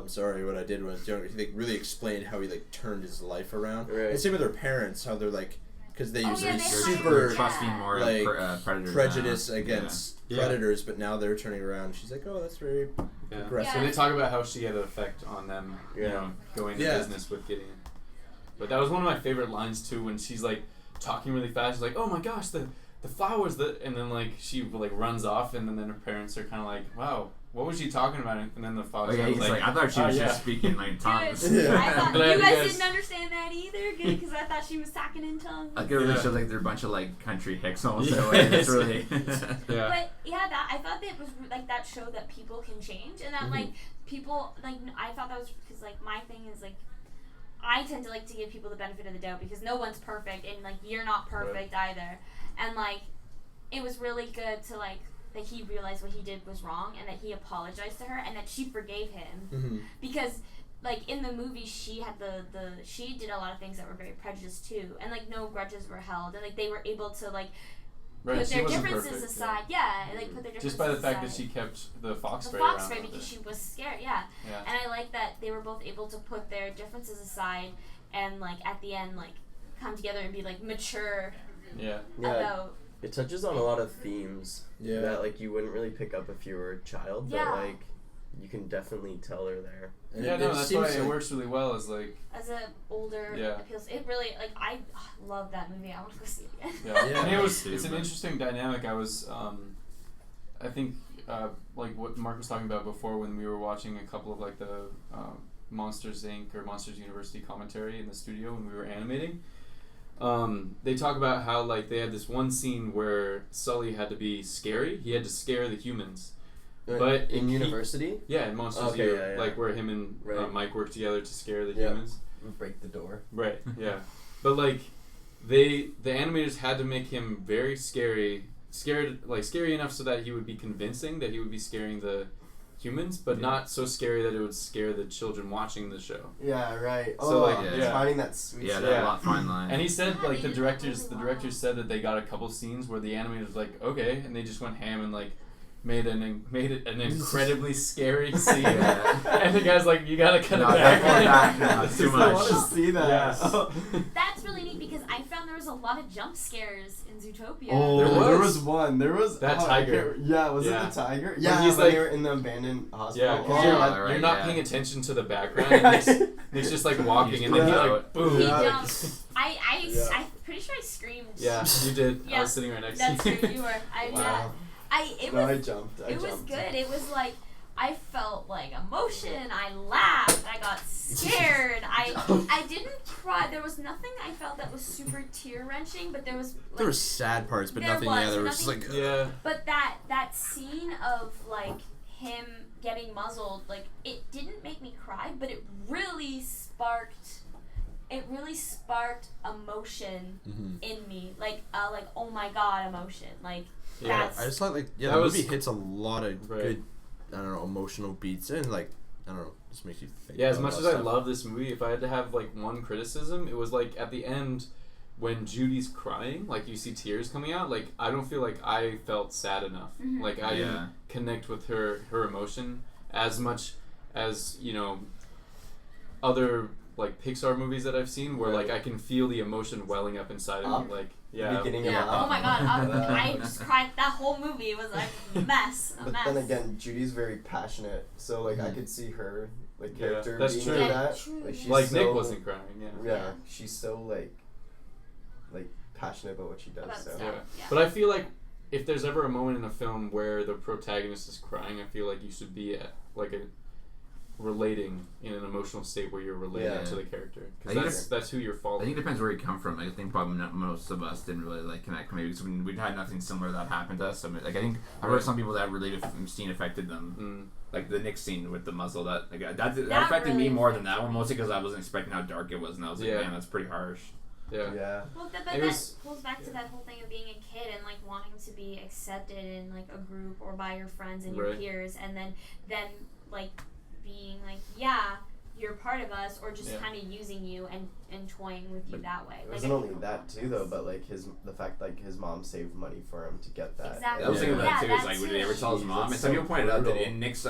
sorry, what I did was he like really explained how he like turned his life around. Right. And same with their parents, how they're like, because they Oh, used to yeah, be they They're hired super him. trusting more like, of predators. prejudice now. against Yeah. predators, but now they're turning around. She's like, that's very Yeah. progressive. So they talk about how she had an effect on them, Yeah. going into Yeah. business with Gideon. But that was one of my favorite lines too, when she's like talking really fast. She's like, "Oh my gosh, the flowers!" And then like she like runs off, and then her parents are kind of like, "Wow, what was she talking about?" And then the father Oh yeah, was he's like, I thought she was just speaking like tongues. Good. I thought Glad you you guys guys- didn't understand that either, good, because I thought she was talking in tongues. Like it really Yeah. shows like they're a bunch of like country hicks almost. Yeah. That way. It's really. Yeah. But yeah, that I thought that was like that showed that people can change, and that Mhm. like people like I thought that was because like my thing is like I tend to like to give people the benefit of the doubt because no one's perfect, and like you're not perfect either, and like it was really good to like that he realized what he did was wrong and that he apologized to her and that she forgave him Mm-hmm. because like in the movie she had she did a lot of things that were very prejudiced too, and like no grudges were held, and like they were able to like Right, put she their wasn't differences perfect, aside. Yeah, and, like put their differences just by the fact that aside. she kept the fox The spray fox around. spray with because her. she was scared. Yeah. Yeah. And I like that they were both able to put their differences aside and like at the end like come together and be like mature Yeah. Yeah, about. it touches on a lot of themes Yeah. that like you wouldn't really pick up if you were a child, Yeah. but like you can definitely tell they're there. And Yeah, it no, that's seems why it like- works really well. Is like, As a older Yeah. appeals, it really like I love that movie. I want to go see it again. yeah, Yeah. and Too, it's an but- interesting dynamic. I was, I think, like what Mark was talking about before when we were watching a couple of like the Monsters Inc. or Monsters University commentary in the studio when we were animating. They talk about how like they had this one scene where Sully had to be scary. He had to scare the humans. But in he- university, Yeah, in Monsters Okay, U, yeah, yeah. like where him and Right. Mike work together to scare the Yeah. humans. break the door. Right. Yeah. But like, the animators had to make him very scary enough so that he would be convincing that he would be scaring the humans, but Yeah. not so scary that it would scare the children watching the show. Yeah, right. So, like, it's yeah. finding that sweet Yeah, spot. that Yeah. lot fine line. And he said Yeah, like they the did that directors really well. said that they got a couple scenes where the animators was like, okay, and they just went ham and like made it an incredibly scary scene. Yeah. And the guy's like, you gotta cut No, it back. cut it back. No, it's too I much. want to see that. Yeah. That's really neat because I found there was a lot of jump scares in Zootopia. Oh, There was. one. There was That I tiger. can't- Yeah, was Yeah. it the tiger? When Yeah, he's when like- they were in the abandoned hospital. Yeah, because Yeah. you're Right, not yeah. paying attention to the background. And Nick's just like walking, and then he like boom. He Yeah. jumped. Yeah. I'm pretty sure I screamed. Yeah, you did. I Yeah. was sitting right next That's to you. true. You were. Wow. It No, was. I jumped. It was good. It was like I felt like emotion. I laughed. I got scared. I didn't cry. There was nothing I felt that was super tear wrenching, but there was. Like, There were sad parts, but There nothing. was, Yeah, there but was just like. Yeah. But that scene of like him getting muzzled, like it didn't make me cry, but it really sparked. It really sparked emotion Mhm. in me, like oh my god, emotion, like. Yeah, That's I just thought like That the was- movie hits a lot of Right. good, I don't know, emotional beats and like I don't know, just makes you think. Yeah, as about much a as lot I of love this movie, if I had to have like one criticism, it was like at the end when Judy's crying, like you see tears coming out, like I don't feel like I felt sad enough. Mhm. Like I Yeah. didn't connect with her emotion as much as, other like Pixar movies that I've seen where like Right. I can feel the emotion welling up inside of Up? me. Like The beginning Yeah. of Oh my god. Yeah. I just cried. That whole movie was like a mess. A But mess. then again, Judy's very passionate, so like I Mhm. could see her like character that's being true. like Yeah, that. true. Like, she's Like so, Nick wasn't crying. Yeah, she's so like passionate about what she does. About So stuff. Yeah. But I feel like if there's ever a moment in a film where the protagonist is crying, I feel like you should be relating in an emotional state where you're relating to the character, because that's who you're following. I think it depends where you come from. Like, I think probably not most of us didn't really like connect, maybe because we'd had nothing similar that happened to us. So, like, I think I've heard some people that really scene affected them, like the Nick scene with the muzzle. That affected really me more than that one, mostly because I wasn't expecting how dark it was, and I was like, man, that's pretty harsh. Yeah. Well, but that pulls back to that whole thing of being a kid and like wanting to be accepted in like a group or by your friends and your peers, and then like being like, yeah, you're part of us, or just kind of using you and toying with you that way. It wasn't only that too, though, but like the fact like his mom saved money for him to get that. Exactly. I was thinking about that too. It's like, too. would he ever tell his mom? And some people pointed out that in Nick's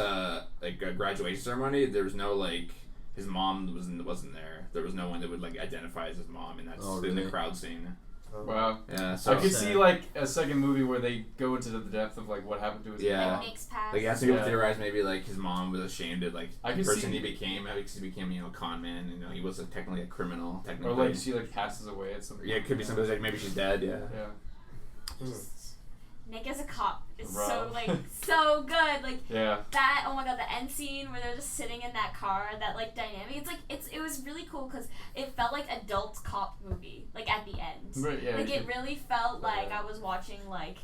graduation ceremony, there was no like his mom wasn't there. There was no one that would like identify as his mom, and that's in the crowd scene. Wow. Yeah. So I could see like a second movie where they go into the depth of like what happened to his mom. Nick's past. Like, some people theorize maybe like his mom was ashamed of like I the could person see- he became, because he became a con man. He was technically a criminal. Technically. Or like she like passes away at some point. Yeah, it could be something like maybe she's dead. Yeah. Nick as a cop is Bro. so like so good. Like that. Oh my god, the end scene where they're just sitting in that car, that like dynamic. It's like it was really cool because it felt like adult cop movie. Like at the end, Right, yeah, like it really felt like I was watching like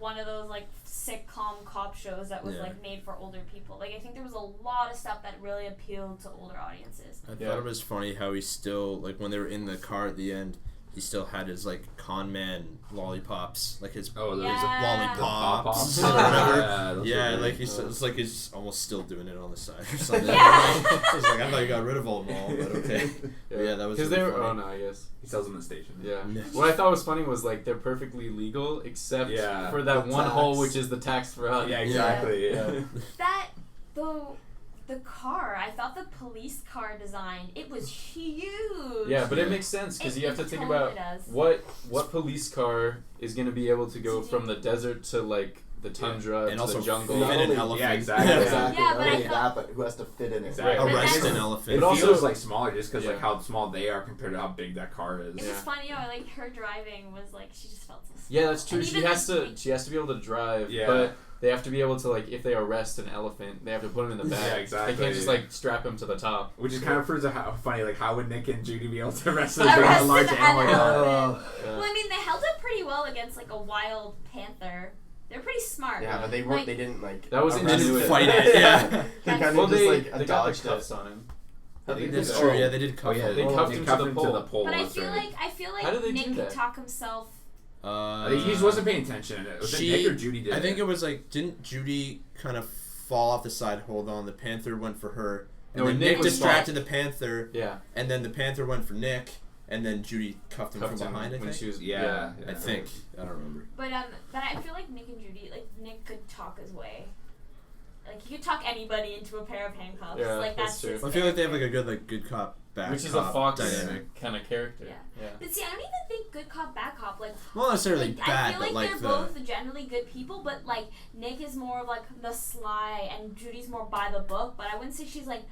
one of those like sitcom cop shows that was like made for older people. Like I think there was a lot of stuff that really appealed to older audiences. I thought it was funny how he still, like, when they were in the car at the end, he still had his like con man lollipops, like his lollipops or whatever. Like it's like he's almost still doing it on the side or something. He's like, I thought you got rid of all them all, but okay. That was because really they were. funny. Oh no, I guess He sells them at the station. Yeah. What I thought was funny was like they're perfectly legal except for that one hole, which is the tax fraud. Yeah, exactly. That though. The car, I thought the police car design, it was huge. Yeah, but it makes sense because you have to think about what police car is going to be able to go from the desert to like the tundra and to also the jungle. fit an elephant. Yeah, exactly. Yeah, but I thought but who has to fit in it? Exactly. Arrest an elephant. It also- feels like smaller just because like how small they are compared to how big that car is. it was funny, like her driving was like she just felt so small. Yeah, that's true. And She even has like, to be able to drive, Yeah. but they have to be able to like if they arrest an elephant, they have to put him in the back. Yeah, exactly. They can't just like strap him to the top. Which is kind of proves how funny, like how would Nick and Judy be able to arrest a Arrested large an animal? elephant. Yeah. Well, I mean, they held up pretty well against like a wild panther. They're pretty smart. Yeah, but they weren't. They didn't like. That was arrest ingenuity. it. Fight it, yeah. They kind Well, of just like they got the dodged cuffs it. on him. That's true. Yeah, they did cuff him. They cuffed him to the pole. But I that's feel right. like How did they Nick do could that? talk himself. I think he just wasn't paying attention. Was it Nick or Judy did I think it was like, didn't Judy kind of fall off the side, hold on, the panther went for her, and No, then Nick Nick was distracted the panther, Yeah. and then the panther went for Nick, and then Judy cuffed him from behind, I when think. she was I think. I don't remember. But I feel like Nick and Judy, like Nick could talk his way. Like he could talk anybody into a pair of handcuffs. Yeah, like that's true. his I feel like they have like a good cop, bad Which is cop a Fox dynamic. kind of character. Yeah. But see, I don't even think good cop, bad cop. Like, Well, not necessarily like, bad, I feel but like like they're both generally good people. But like Nick is more of like the sly, and Judy's more by the book. But I wouldn't say she's like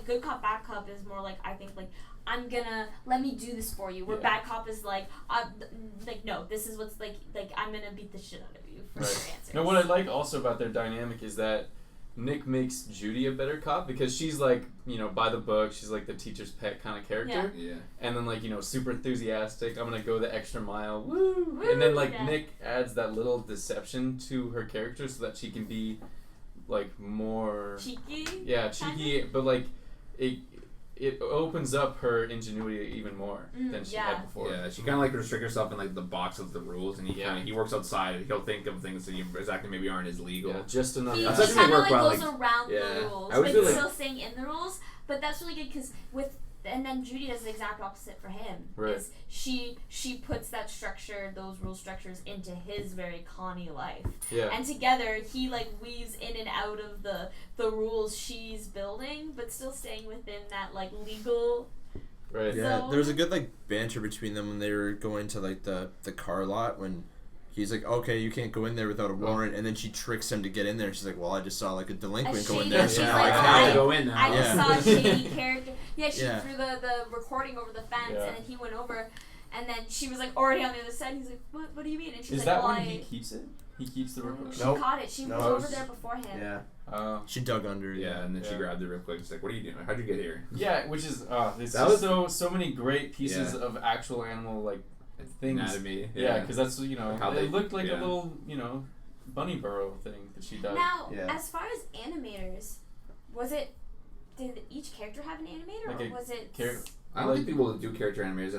good cop, bad cop is more like I think like I'm gonna let me do this for you. Where bad cop is like no, this is what's like I'm gonna beat the shit out of you for your answers. No, what I like also about their dynamic is that Nick makes Judy a better cop because she's like, by the book, she's like the teacher's pet kind of character. Yeah. And then like, super enthusiastic, I'm gonna go the extra mile, woo! And then like Nick adds that little deception to her character so that she can be like more cheeky. Yeah, cheeky, but like it opens up her ingenuity even more than she had before. Yeah, she kind of like restricts herself in like the box of the rules, and he works outside. He'll think of things that exactly maybe aren't as legal. Yeah, just enough. He That's kind actually of work like well, goes like- around yeah. the rules, I would but feel he's like- still staying in the rules. But that's really good because and then Judy does the exact opposite for him. Right. Is she puts that structure, those rule structures, into his very conny life. Yeah. And together he like weaves in and out of the rules she's building, but still staying within that like legal. Right. Yeah, So- there was a good like banter between them when they were going to like the car lot when he's like, okay, you can't go in there without a warrant, and then she tricks him to get in there. She's like, well, I just saw like a delinquent go in there, she's so like, now I I can't. have to go in now. I just saw a shady character. Yeah, she Yeah. threw the recording over the fence, Yeah. and then he went over, and then she was like already on the other side. He's like, what do you mean? And she's Is like, that well, when he keeps it? He keeps the recording. She Nope. caught it. She was Nope. over there before him. Yeah. She dug under. Yeah, and then she Yeah. grabbed it real quick. She's like, "What are you doing? How'd you get here?" Yeah, which is it's That just was- so many great pieces Yeah. of actual animal like things. Anatomy. Yeah, because that's like How it they- looked like a yeah. little bunny burrow thing that she does. Now, Yeah. as far as animators, did each character have an animator, Like or a was it? I don't think people do character animators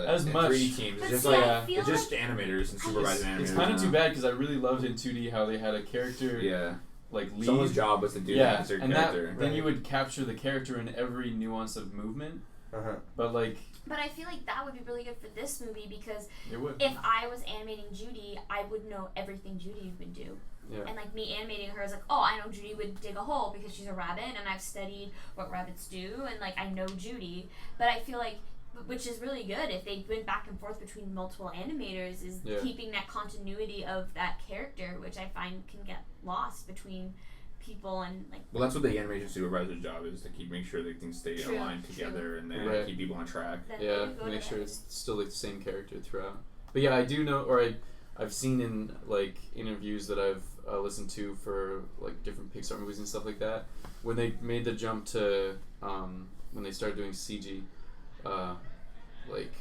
As in much. 3D teams. It's But just see, like I feel it's just like- animators and supervising animators. It's kind of now. too bad because I really loved in 2D how they had a character Yeah, like lead. someone's job was to do that as their and character. then you would capture the character in every nuance of movement. Uh-huh. But like But I feel like that would be really good for this movie because it would. if I was animating Judy, I would know everything Judy would do. Yeah. And like me animating her is like, oh, I know Judy would dig a hole because she's a rabbit, and I've studied what rabbits do, and like I know Judy. But I feel like, which is really good if they went back and forth between multiple animators, is Yeah. keeping that continuity of that character, which I find can get lost between people and like. Well, that's what the animation supervisor's job is, to make sure that things stay True, aligned together and they Right. keep people on track. Then Yeah, they go make to sure that. it's still like the same character throughout. But yeah, I do know, or I've seen in like interviews that I've listened to for like different Pixar movies and stuff like that, when they made the jump to when they started doing CG, like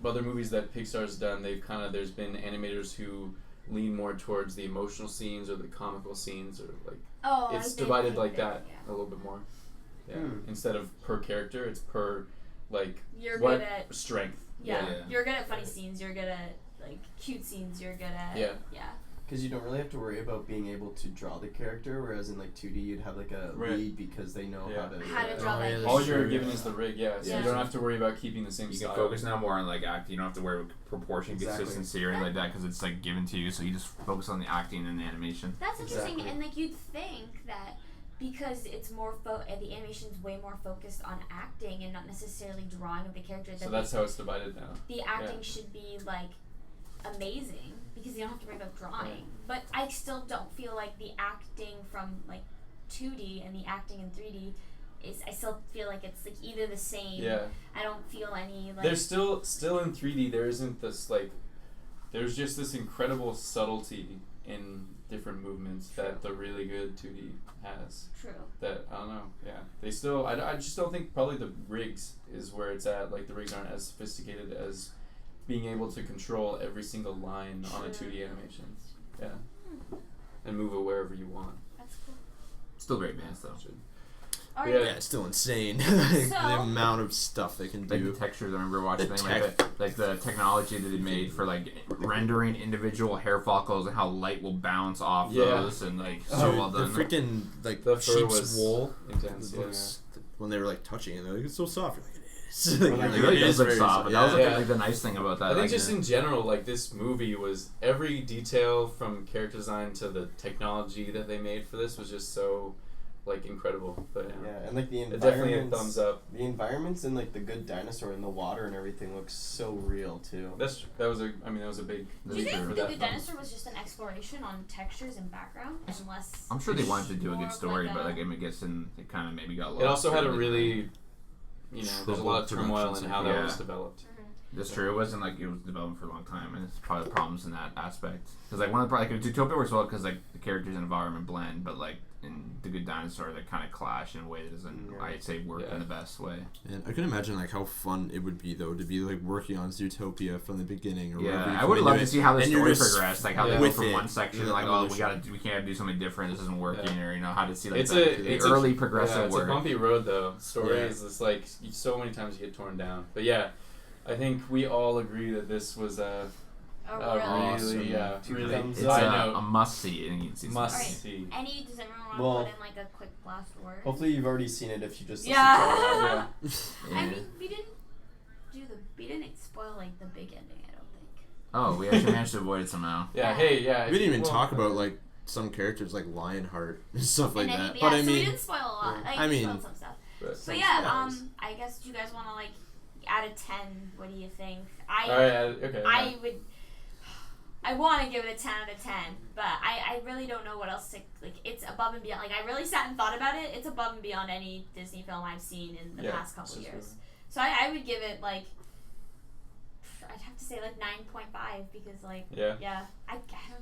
other movies that Pixar's done, there's been animators who lean more towards the emotional scenes or the comical scenes, or like Oh, it's I did divided think like that yeah. a little bit more. Yeah, Hmm. instead of per character, it's per like You're what good at strength. yeah. Yeah. You're good at funny scenes. You're good at like cute scenes. You're good at Yeah. yeah. Because you don't really have to worry about being able to draw the character, whereas in like 2D you'd have like a Right. lead because they know Yeah. how to to draw that. that's All true, you're yeah. given is the rig, so Yeah. you don't have to worry about keeping the same You style. can focus now more on like acting. You don't have to worry about proportion, Exactly. consistency, or anything like that, because it's like given to you. So you just focus on the acting and the animation. That's interesting, Exactly. and like you'd think that because it's more the animation's way more focused on acting and not necessarily drawing of the character. So that that's how it's divided now. the acting yeah. should be like amazing because you don't have to worry about drawing. Right. But I still don't feel like the acting from like 2D and the acting in 3D is. I still feel like it's like either the same. Yeah. I don't feel any like. There's still in 3D. There isn't this like. There's just this incredible subtlety in different movements that the really good 2D has. True. That I don't know. Yeah. They still. I just don't think probably the rigs is where it's at. Like the rigs aren't as sophisticated as being able to control every single line on a True. 2D animation. Yeah. And move it wherever you want. That's cool. Still great bands though. All Yeah. right. Yeah, it's still insane. So- the amount of stuff they can Like do. the textures, I remember watching The things like the technology that they made for like rendering individual hair follicles and how light will bounce off Yeah. those, and like so well the done. freaking like The fur sheep's was wool intense. Yeah. looks, when they were like touching it, they're like, it's so soft. You're like, it is. Well, Like, like, It really it does is look very soft, but that was Yeah. like the nice thing about that. I think like, just in general, like this movie was every detail from character design to the technology that they made for this was just so like incredible. But yeah, Yeah, and like the It definitely a environments. thumbs up. The environments and like the good dinosaur in the water and everything looks so real too. That was a big. Do you That's think true. The that Good film. Dinosaur was just an exploration on textures and background, and less? I'm sure they wanted to do a more good of story, like but a- like it gets in, it kind of maybe got lost. It also had a in the- really, there's a lot of Troubled turmoil in how that Yeah. was developed. That's true. It wasn't like it was developed for a long time, and it's probably the problems in that aspect. Because like one of the like Zootopia works well because like the characters and environment blend, but like in The Good Dinosaur they kind of clash in a way that doesn't, Yeah. I'd say, work Yeah. in the best way. And I can imagine like how fun it would be though to be like working on Zootopia from the beginning or wherever you Yeah, I come would into love it, to see how the and you're story just progressed, like how they go with from it. one section Yeah, like, oh, we can't do something different, this isn't working, Yeah. or you know how to see like It's the a early yeah, progressive it's work. a bumpy road though. Story Yeah. is just like so many times you get torn down. But yeah, I think we all agree that this was a Oh, Awesome. really Two really thumbs It's high up. note. a must see, and you can see Must Alright. see. Any? Does everyone want to Well, put in like a quick last word? Hopefully you've already seen it if you just Yeah. Yeah. I mean, we didn't spoil like the big ending. I don't think. Oh, we actually managed to avoid it somehow. Yeah. Hey. Yeah. We didn't even well, talk about like some characters like Lionheart and stuff like And that. yeah, But I so we mean, didn't spoil a lot. yeah. Like, I we mean- spoiled some stuff. But, But yeah, Yes. I guess do you guys want to like out of 10? What do you think? all right. Okay. I would. I want to give it a 10 out of 10, but I really don't know what else to, like, it's above and beyond. Like, I really sat and thought about it. It's above and beyond any Disney film I've seen in the past couple of years. So I would give it, like, I'd have to say, like, 9.5 because, like, I don't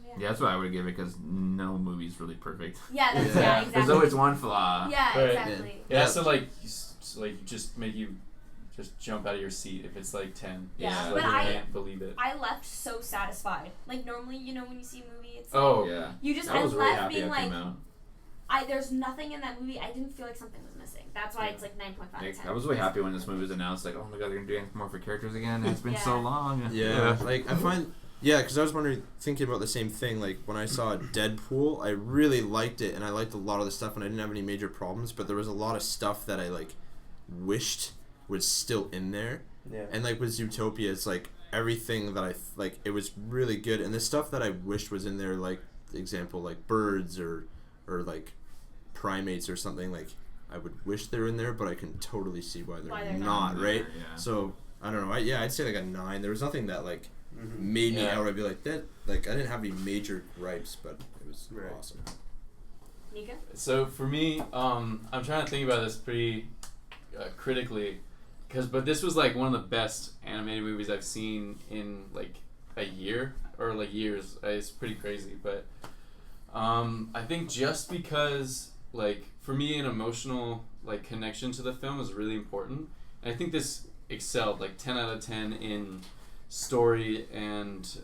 know. Yeah, that's what I would give it because no movie's really perfect. Yeah, that's, exactly. There's always one flaw. Yeah, Right. exactly. Yeah, so, like, just make you just jump out of your seat if it's, like, 10. Yeah, Like, but you I can't believe it. I left so satisfied. Like, normally, you know, when you see a movie, it's Oh, like, Yeah. you just, I was I really left happy being it like, came out. there's nothing in that movie. I didn't feel like something was missing. That's why it's like 9.5 out of 10. I was really happy when this movie was announced. Like, oh my god, they're gonna do anything more for characters again. It's been so long. Yeah, like I find, because I was thinking about the same thing. Like when I saw Deadpool, I really liked it, and I liked a lot of the stuff, and I didn't have any major problems. But there was a lot of stuff that I like wished was still in there. Yeah. And like with Zootopia, it's like everything that like it was really good, and the stuff that I wished was in there, like example like birds or like primates or something, like I would wish they're in there, but I can totally see why they're not, right? Yeah. So I don't know. I'd say like a 9. There was nothing that like made me outright be like that. Like I didn't have any major gripes, but it was awesome. Nika? So for me, I'm trying to think about this pretty critically, but this was like one of the best animated movies I've seen in like a year or like years. It's pretty crazy, but I think just because like for me an emotional like connection to the film is really important, and I think this excelled like 10 out of 10 in story and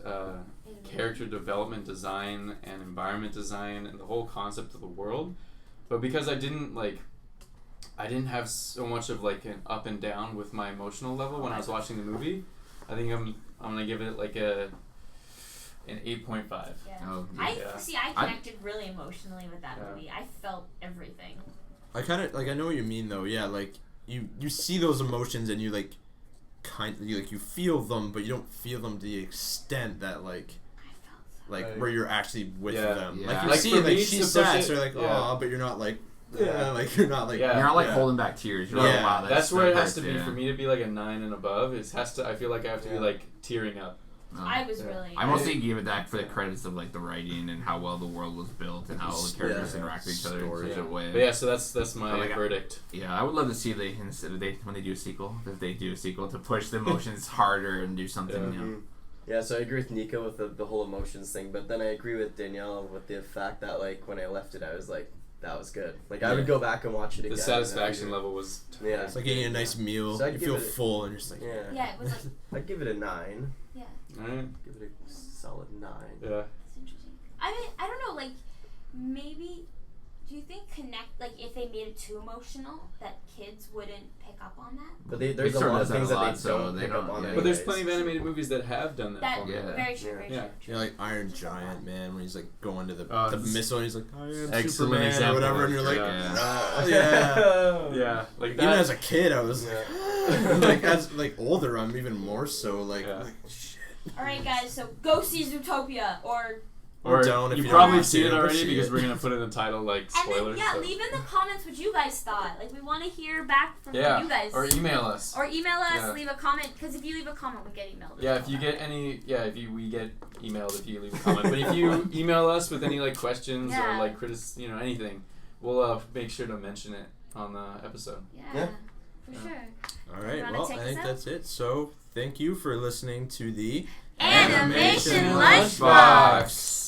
character development, design and environment design and the whole concept of the world. But because I didn't have so much of like an up and down with my emotional level when I was watching the movie, I think I'm gonna give it like an 8.5. Yeah. Oh, I connected really emotionally with that movie. I felt everything. I kind of like I know what you mean though. Yeah, like you see those emotions and you like you feel them, but you don't feel them to the extent that like where you're actually with them. Yeah. Like you Like, see for like me, she's to push sad, it- so you're like oh, but you're not like like you're not like Yeah. You're not like holding back tears. You're like, wow, that's where it has to hurts, be for me to be like a 9 and above. I feel like I have to be like tearing up. I was really. I mostly gave it that for the credits of like the writing and how well the world was built and how all the characters interact with each other in such a way. But yeah, so that's my verdict. Yeah, I would love to see when they do a sequel, if they do a sequel, to push the emotions harder and do something. You know. Yeah, so I agree with Nico with the whole emotions thing, but then I agree with Danielle with the fact that like when I left it, I was like, that was good. Like I would go back and watch it again. The satisfaction level was. Yeah, it's like eating a nice meal. So you feel full and you're just like Yeah, it was like. I'd give it a 9. Yeah. Alright. Give it a solid 9. Yeah. That's interesting. I mean, I don't know. Like, maybe. Do you think if they made it too emotional, that kids wouldn't pick up on that? But there's a lot of things that they don't pick up on. But anyways. there's plenty of animated movies that have done that. Very true. Very true. you know, like Iron Giant, man, when he's like going to the missile and he's like, I am excellent Superman example. or whatever, and you're like, Yeah. Like even as a kid, I was like, as like older, I'm even more so like shit. All right, guys. So go see Zootopia Or don't if you you probably don't seen it see it, already see because it. we're gonna put in the title like spoilers. And then, leave in the comments what you guys thought. Like, we want to hear back from you guys. Or email us. Leave a comment, because if you leave a comment, we get emailed. Yeah, if you get we get emailed if you leave a comment. But if you email us with any like questions or like anything, we'll make sure to mention it on the episode. Yeah. For sure. All right, well, I think that's it. So, thank you for listening to the Animation Lunchbox.